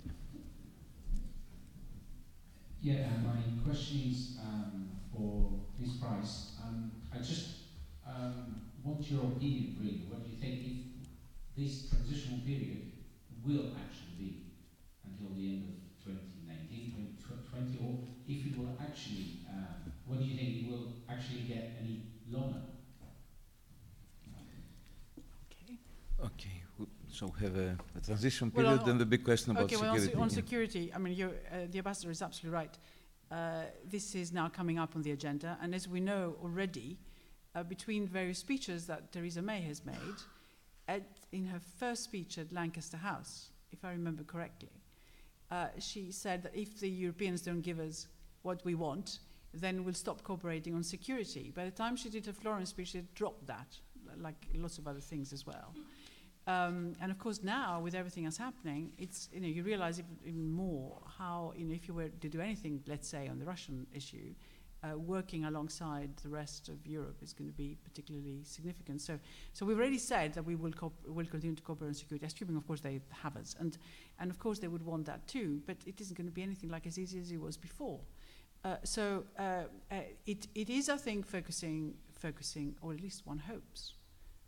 Yeah, my question is for Ms. Price. I just want your opinion, really. What do you think if this transitional period will actually be until the end of 2019, 2020, or if it will actually, what do you think it will actually get any longer? Okay, so we have a transition period, then the big question about security. On security, I mean, the ambassador is absolutely right. This is now coming up on the agenda, and as we know already, between various speeches that Theresa May has made, in her first speech at Lancaster House, if I remember correctly, she said that if the Europeans don't give us what we want, then we'll stop cooperating on security. By the time she did her Florence speech, she had dropped that, like lots of other things as well. And of course now, with everything that's happening, it's, you realize even more how, if you were to do anything, let's say, on the Russian issue, working alongside the rest of Europe is going to be particularly significant. So we've already said that we will continue to cooperate on security, assuming, of course, they have us. And of course, they would want that too, but it isn't going to be anything like as easy as it was before. It is, I think, focusing, or at least one hopes,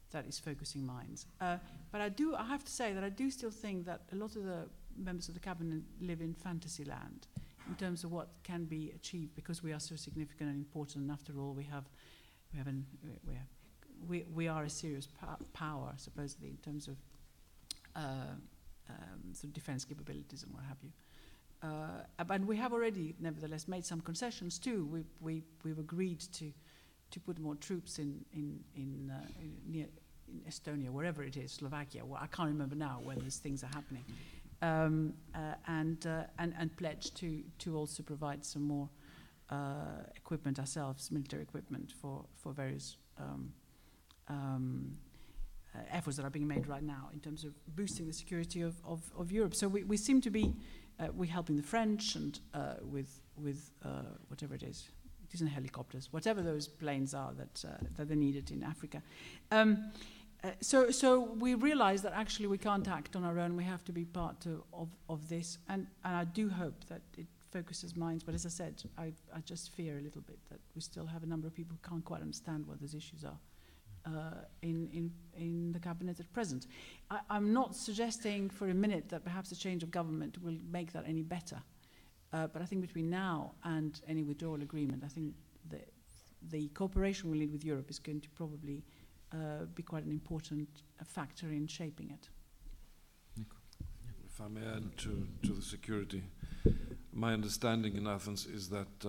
that is focusing minds. But I have to say that I do still think that a lot of the members of the cabinet live in fantasy land in terms of what can be achieved, because we are so significant and important, and after all, we are a serious power, supposedly, in terms of sort of defense capabilities and what have you. But we have already, nevertheless, made some concessions too. We've agreed to put more troops in in Estonia, wherever it is, Slovakia. Well, I can't remember now where these things are happening, and pledge to also provide some more equipment ourselves, military equipment for various efforts that are being made right now in terms of boosting the security of Europe. So we seem to be we're helping the French and with whatever it is. It isn't helicopters, whatever those planes are that they needed in Africa. So we realize that actually we can't act on our own. We have to be part of this, and I do hope that it focuses minds. But as I said, I just fear a little bit that we still have a number of people who can't quite understand what those issues are in the cabinet at present. I'm not suggesting for a minute that perhaps a change of government will make that any better. But I think between now and any withdrawal agreement, I think the cooperation we need with Europe is going to probably be quite an important factor in shaping it. If I may add to the security, my understanding in Athens is that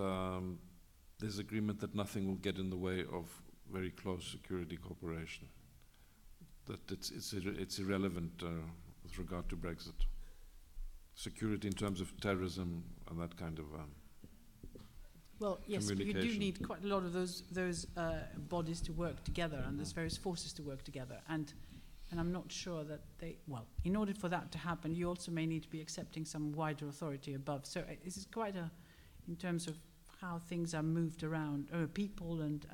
there's agreement that nothing will get in the way of very close security cooperation. That it's irrelevant with regard to Brexit. Security in terms of terrorism and that kind of well, yes, you do need quite a lot of those bodies to work together, and there's various forces to work together, and I'm not sure that in order for that to happen, you also may need to be accepting some wider authority above. So this is quite in terms of how things are moved around, people and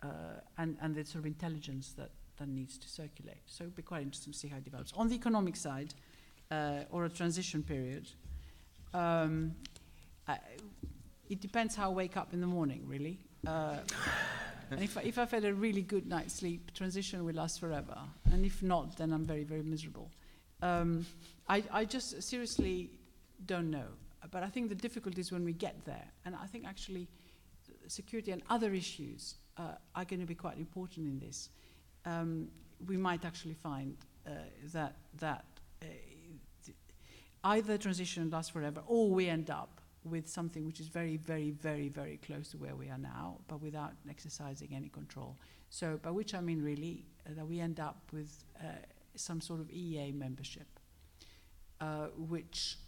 the sort of intelligence that needs to circulate. So it'll be quite interesting to see how it develops. On the economic side, or a transition period, it depends how I wake up in the morning, really. And if I've had a really good night's sleep, transition will last forever. And if not, then I'm very, very miserable. I just seriously don't know. But I think the difficulty is when we get there. And I think actually security and other issues are going to be quite important in this. We might actually find that either transition lasts forever, or we end up with something which is very, very, very, very close to where we are now, but without exercising any control. So by which I mean really that we end up with some sort of EEA membership, which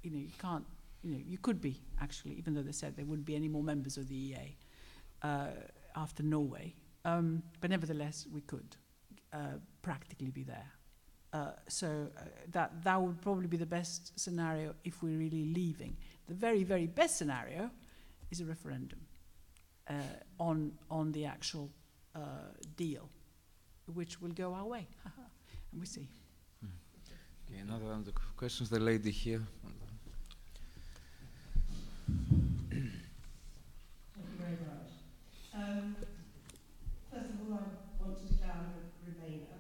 you can't, you could be actually, even though they said there wouldn't be any more members of the EEA after Norway, but nevertheless we could practically be there. So that would probably be the best scenario if we're really leaving. The very, very best scenario is a referendum on the actual deal, which will go our way. And we see. Okay, another round of questions. The lady here. Thank you very much. First of all, I want to declare I'm a Remainer.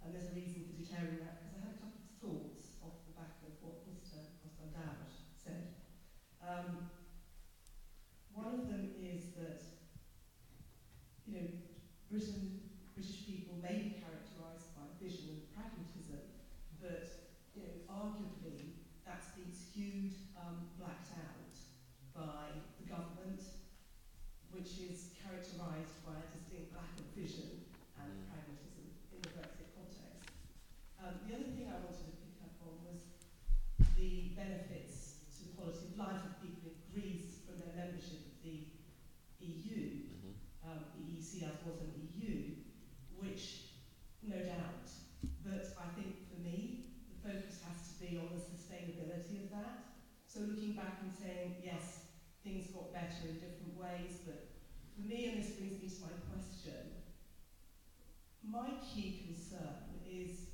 And there's a reason for declaring that, because I had a couple of thoughts off the back of what Mr. Konstantaras said. One of them is that, British people may be characterised by vision and pragmatism, but arguably that's been skewed, blacked out by the government, which is characterised by a distinct lack of vision and pragmatism in the Brexit context. The other thing I wanted to pick up on was the benefits to the quality of life of people in Greece from their membership of the EU. The EEC as was an EU, which no doubt, but I think for me the focus has to be on the sustainability of that. So looking back and saying, yes, things got better in different ways, but for me, and this brings me to my question, my key concern is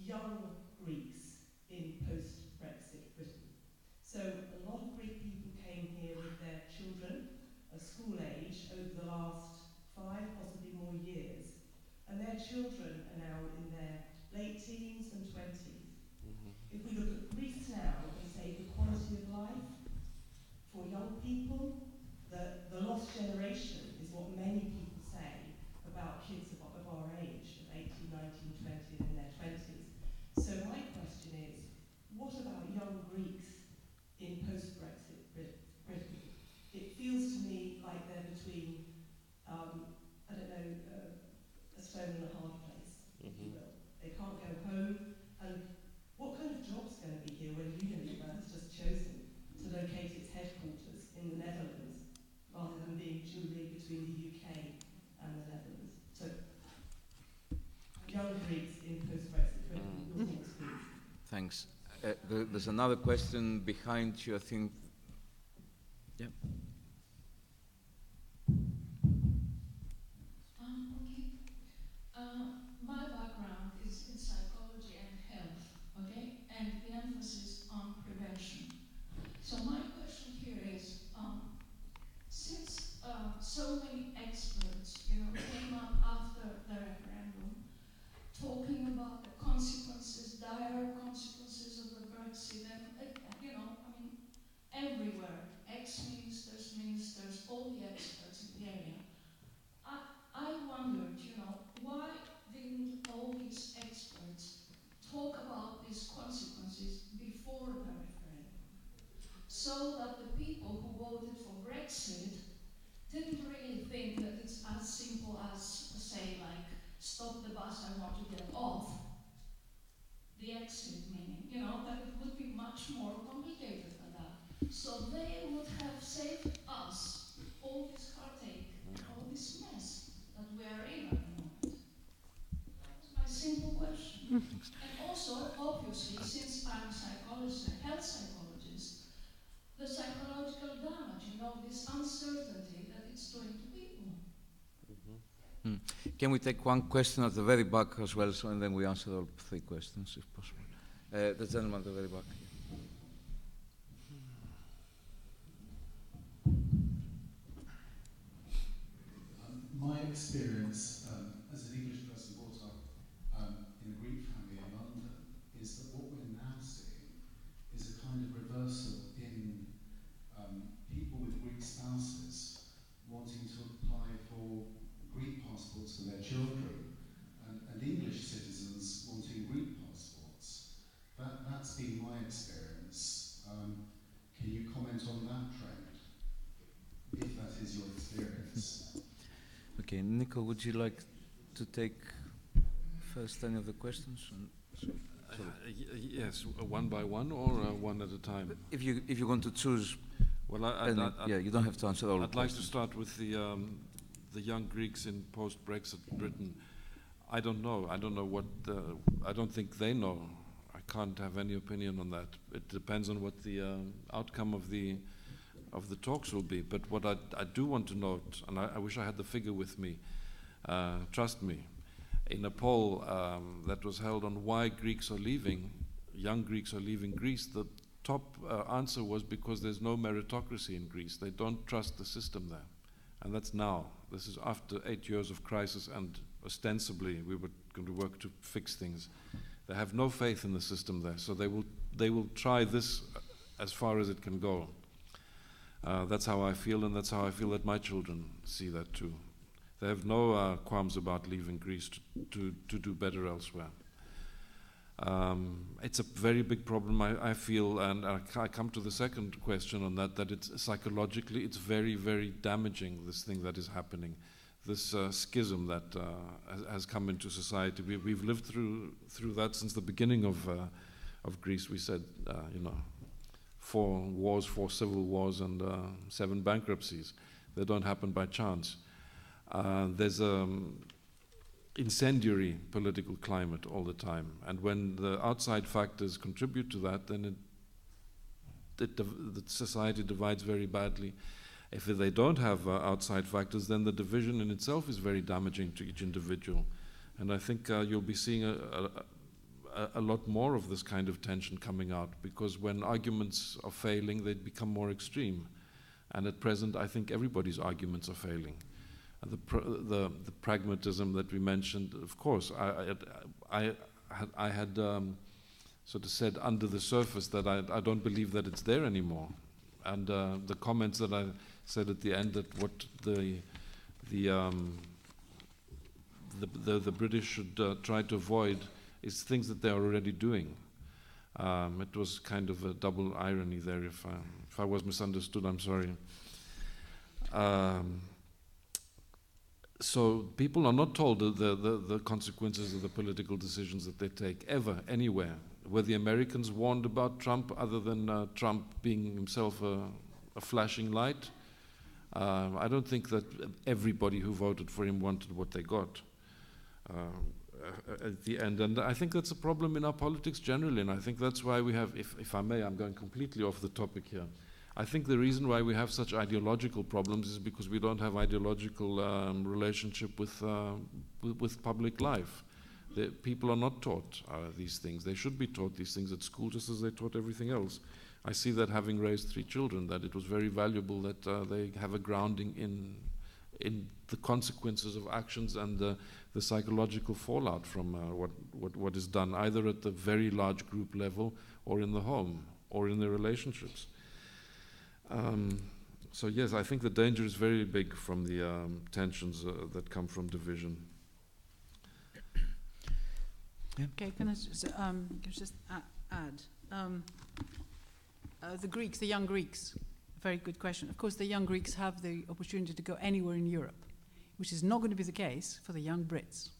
young Greeks in post-Brexit Britain. So a lot of Greek people came here with their children, a school age, over the last 5, possibly more years, and their children are now in their late teens and 20s. If we look at Greece now and say the quality of life for young people, the lost generation is what many people say about kids of our age, of 18, 19, 20, and in their 20s. So Thanks. There's another question behind you, I think. Yeah. Okay. My background is in psychology and health, okay, and the emphasis on prevention. So my question here is, since so many experts, came up after the referendum, talking about the consequences, dire consequences of the Brexit, and everywhere, ex-ministers, all the experts in the area. I wondered, why didn't all these experts talk about these consequences before the referendum, so that the people who voted for Brexit didn't really think that it's as simple as, say, like, stop the bus, I want to get off. The exit meaning, that it would be much more complicated than that. So they would have saved us all this heartache and all this mess that we are in at the moment. That's my simple question. And also, obviously, since I'm a psychologist, a health psychologist, the psychological damage, this uncertainty that it's doing to people. Can we take one question at the very back as well, and then we answer all three questions, if possible? The gentleman at the very back. My experience as an English person brought up in a Greek family in London is that what we're now seeing is a kind of reversal in people with Greek spouses wanting to apply for Greek passports for their children and English citizens wanting Greek passports. That's been my experience. Can you comment on that trend, if that is your experience? Okay, Nico, would you like to take first any of the questions? Yes, one by one or one at a time? If you want to choose, well, you don't have to answer all. I'd like to start with the young Greeks in post-Brexit Britain. I don't know. I don't know what. I don't think they know. I can't have any opinion on that. It depends on what the outcome of the talks will be. But what I do want to note, and I wish I had the figure with me. Trust me, in a poll that was held on why Greeks are leaving, young Greeks are leaving Greece, the top answer was because there's no meritocracy in Greece. They don't trust the system there. And that's now. This is after 8 years of crisis, and ostensibly we were going to work to fix things. They have no faith in the system there, so they will try this as far as it can go. That's how I feel, and that's how I feel that my children see that too. They have no qualms about leaving Greece to do better elsewhere. It's a very big problem, I feel, and I come to the second question on that it's psychologically, it's very, very damaging, this thing that is happening, this schism that has come into society. We've lived through that since the beginning of Greece. We said, 4 wars, 4 civil wars, and 7 bankruptcies. They don't happen by chance. There's incendiary political climate all the time, and when the outside factors contribute to that, then the society divides very badly. If they don't have outside factors, then the division in itself is very damaging to each individual, and I think you'll be seeing a lot more of this kind of tension coming out, because when arguments are failing, they become more extreme, and at present I think everybody's arguments are failing. The pragmatism that we mentioned, of course, I had sort of said under the surface that I don't believe that it's there anymore, and the comments that I said at the end, that what the British should try to avoid is things that they're already doing. It was kind of a double irony there. If I was misunderstood, I'm sorry. So people are not told the consequences of the political decisions that they take, ever, anywhere. Were the Americans warned about Trump, other than Trump being himself a flashing light? I don't think that everybody who voted for him wanted what they got. at the end. And I think that's a problem in our politics generally, and I think that's why we have, if I may, I'm going completely off the topic here. I think the reason why we have such ideological problems is because we don't have ideological relationship with public life. People are not taught these things. They should be taught these things at school just as they taught everything else. I see that having raised 3 children, that it was very valuable that they have a grounding in the consequences of actions and the psychological fallout from what is done, either at the very large group level or in the home or in their relationships. So yes, I think the danger is very big from the tensions that come from division. Yeah. Okay, can I just add? The Greeks, the young Greeks, very good question. Of course, the young Greeks have the opportunity to go anywhere in Europe, which is not going to be the case for the young Brits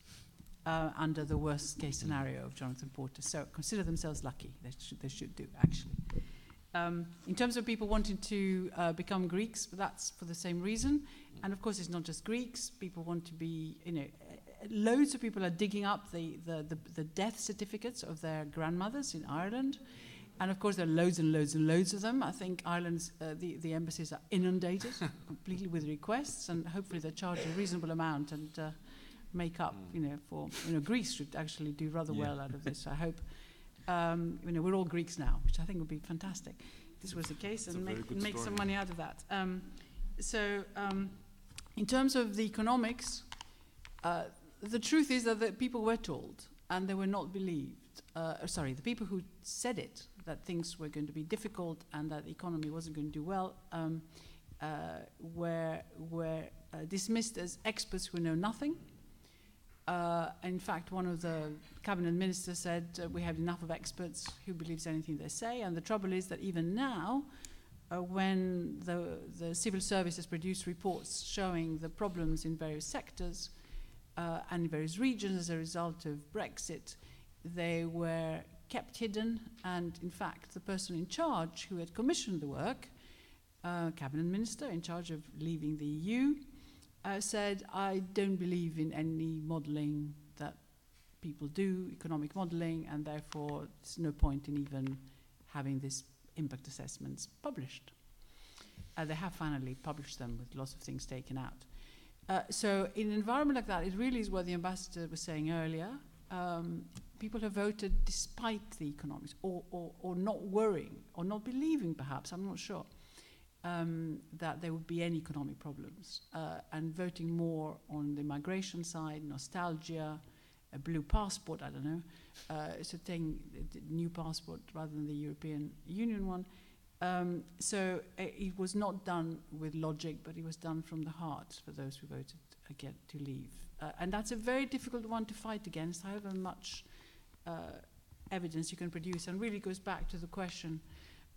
under the worst case scenario of Jonathan Porter. So consider themselves lucky. They should do, actually. In terms of people wanting to become Greeks, that's for the same reason. And of course, it's not just Greeks. People want to be, loads of people are digging up the death certificates of their grandmothers in Ireland. And of course, there are loads and loads and loads of them. I think Ireland's, the embassies are inundated completely with requests, and hopefully they charge a reasonable amount and make up, for, Greece should actually do rather well out of this, I hope. We're all Greeks now, which I think would be fantastic if this was the case, and make some money out of that. In terms of the economics, the truth is that the people were told, and they were not believed. The people who said it, that things were going to be difficult and that the economy wasn't going to do well, were dismissed as experts who know nothing. In fact, one of the cabinet ministers said, we have enough of experts who believes anything they say. And the trouble is that even now, when the civil service has produced reports showing the problems in various sectors and in various regions as a result of Brexit, they were kept hidden. And in fact, the person in charge who had commissioned the work, cabinet minister in charge of leaving the EU, said, I don't believe in any modelling that people do, economic modelling, and therefore there's no point in even having these impact assessments published. They have finally published them with lots of things taken out. So in an environment like that, it really is what the ambassador was saying earlier. People have voted despite the economics, or not worrying, or not believing perhaps, I'm not sure, that there would be any economic problems, and voting more on the migration side, nostalgia, a blue passport, I don't know, so taking the new passport rather than the European Union one. So it was not done with logic, but it was done from the heart for those who voted again to leave. And that's a very difficult one to fight against, however much evidence you can produce, and really goes back to the question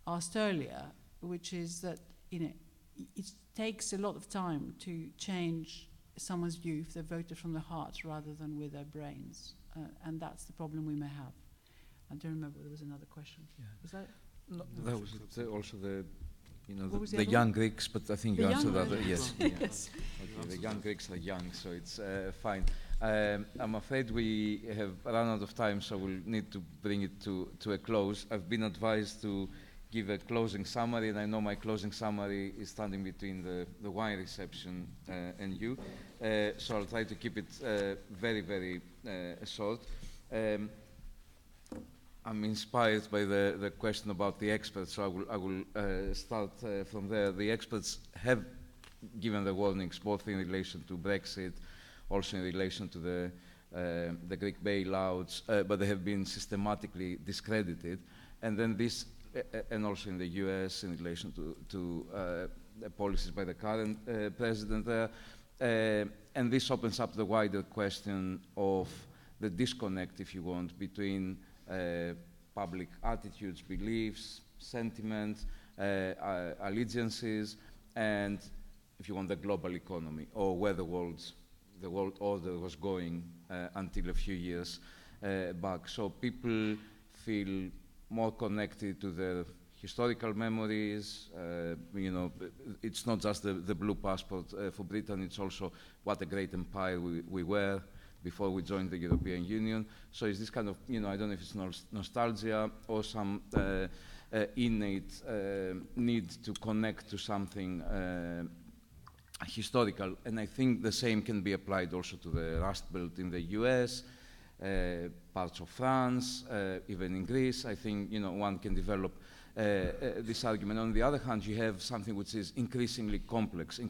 asked earlier, which is that it takes a lot of time to change someone's view if they voted from the heart rather than with their brains, and that's the problem we may have. I don't remember, there was another question. Yeah. Was that? No, that was also the the young Greeks, but I think you answered that. Yes. Yes. Okay, the young Greeks are young, so it's fine. I'm afraid we have run out of time, so we'll need to bring it to a close. I've been advised to give a closing summary, and I know my closing summary is standing between the wine reception and you. So I'll try to keep it very, very short. I'm inspired by the question about the experts, so I will start from there. The experts have given the warnings, both in relation to Brexit, also in relation to the Greek bailouts, but they have been systematically discredited. And then this, and also in the US in relation to the policies by the current president there. And this opens up the wider question of the disconnect, if you want, between public attitudes, beliefs, sentiment, allegiances, and, if you want, the global economy, or where the world order was going until a few years back. So people feel more connected to their historical memories. It's not just the blue passport for Britain, it's also what a great empire we were, before we joined the European Union. So it's this kind of, I don't know if it's nostalgia or some innate need to connect to something historical. And I think the same can be applied also to the Rust Belt in the US, parts of France, even in Greece. I think, one can develop this argument. On the other hand, you have something which is increasingly complex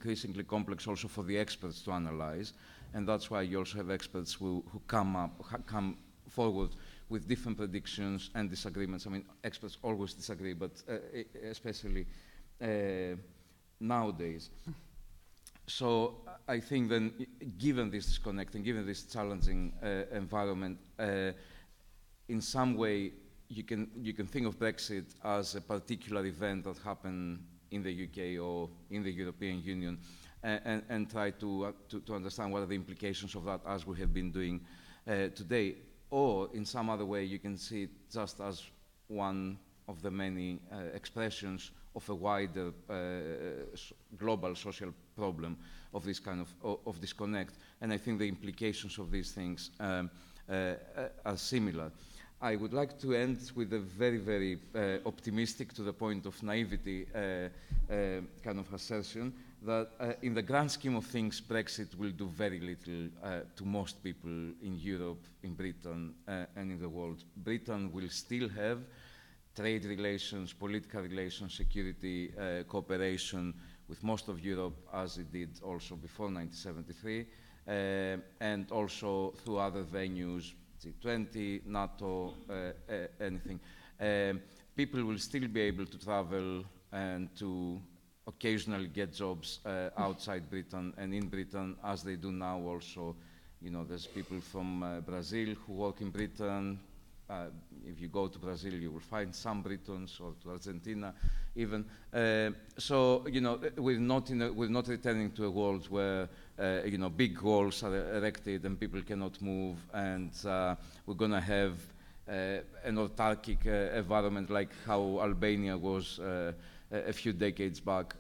also for the experts to analyze, and that's why you also have experts who come forward with different predictions and disagreements. I mean, experts always disagree, but especially nowadays. So I think then, given this disconnect and given this challenging environment, in some way, you can think of Brexit as a particular event that happened in the UK or in the European Union, and try to understand what are the implications of that, as we have been doing today. Or in some other way, you can see it just as one of the many expressions of a wider global social problem of this kind of disconnect. And I think the implications of these things are similar. I would like to end with a very, very optimistic, to the point of naivety, kind of assertion that in the grand scheme of things, Brexit will do very little to most people in Europe, in Britain, and in the world. Britain will still have trade relations, political relations, security cooperation with most of Europe, as it did also before 1973, and also through other venues, G20, NATO, anything. People will still be able to travel and to occasionally get jobs outside Britain and in Britain, as they do now also. There's people from Brazil who work in Britain. If you go to Brazil, you will find some Britons, or to Argentina even. So, we're not returning to a world where, big walls are erected and people cannot move, and we're going to have an autarkic environment like how Albania was a few decades back.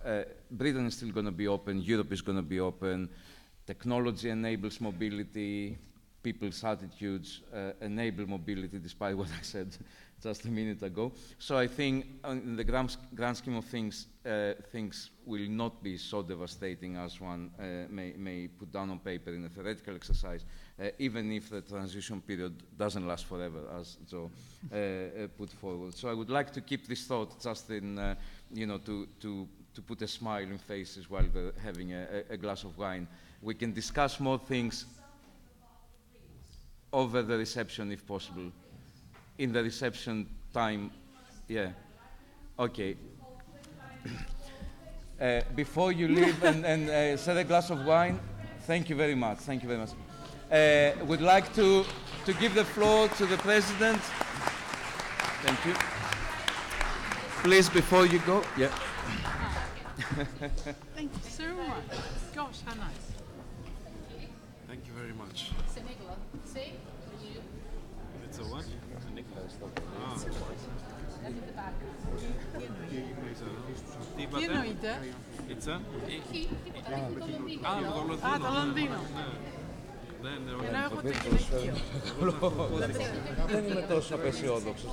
Britain is still going to be open, Europe is going to be open, technology enables mobility, people's attitudes enable mobility, despite what I said just a minute ago. So I think in the grand scheme of things, things will not be so devastating as one may put down on paper in a theoretical exercise, even if the transition period doesn't last forever, as Joe put forward. So I would like to keep this thought just in, to put a smile in faces while they're having a glass of wine. We can discuss more things over the reception, if possible. In the reception time, yeah. Okay. Before you leave and set a glass of wine, thank you very much. Thank you very much. Would like to give the floor to the President. Thank you. Please, before you go, yeah. Thank you so much. Gosh, how nice. Thank you very much. It's a what? A Nicholas. Τι εννοείται? Πίτσα. Το Λονδίνο. Ενώ έχω το γυναικείο. Δεν είμαι τόσο απεσιόδοξος.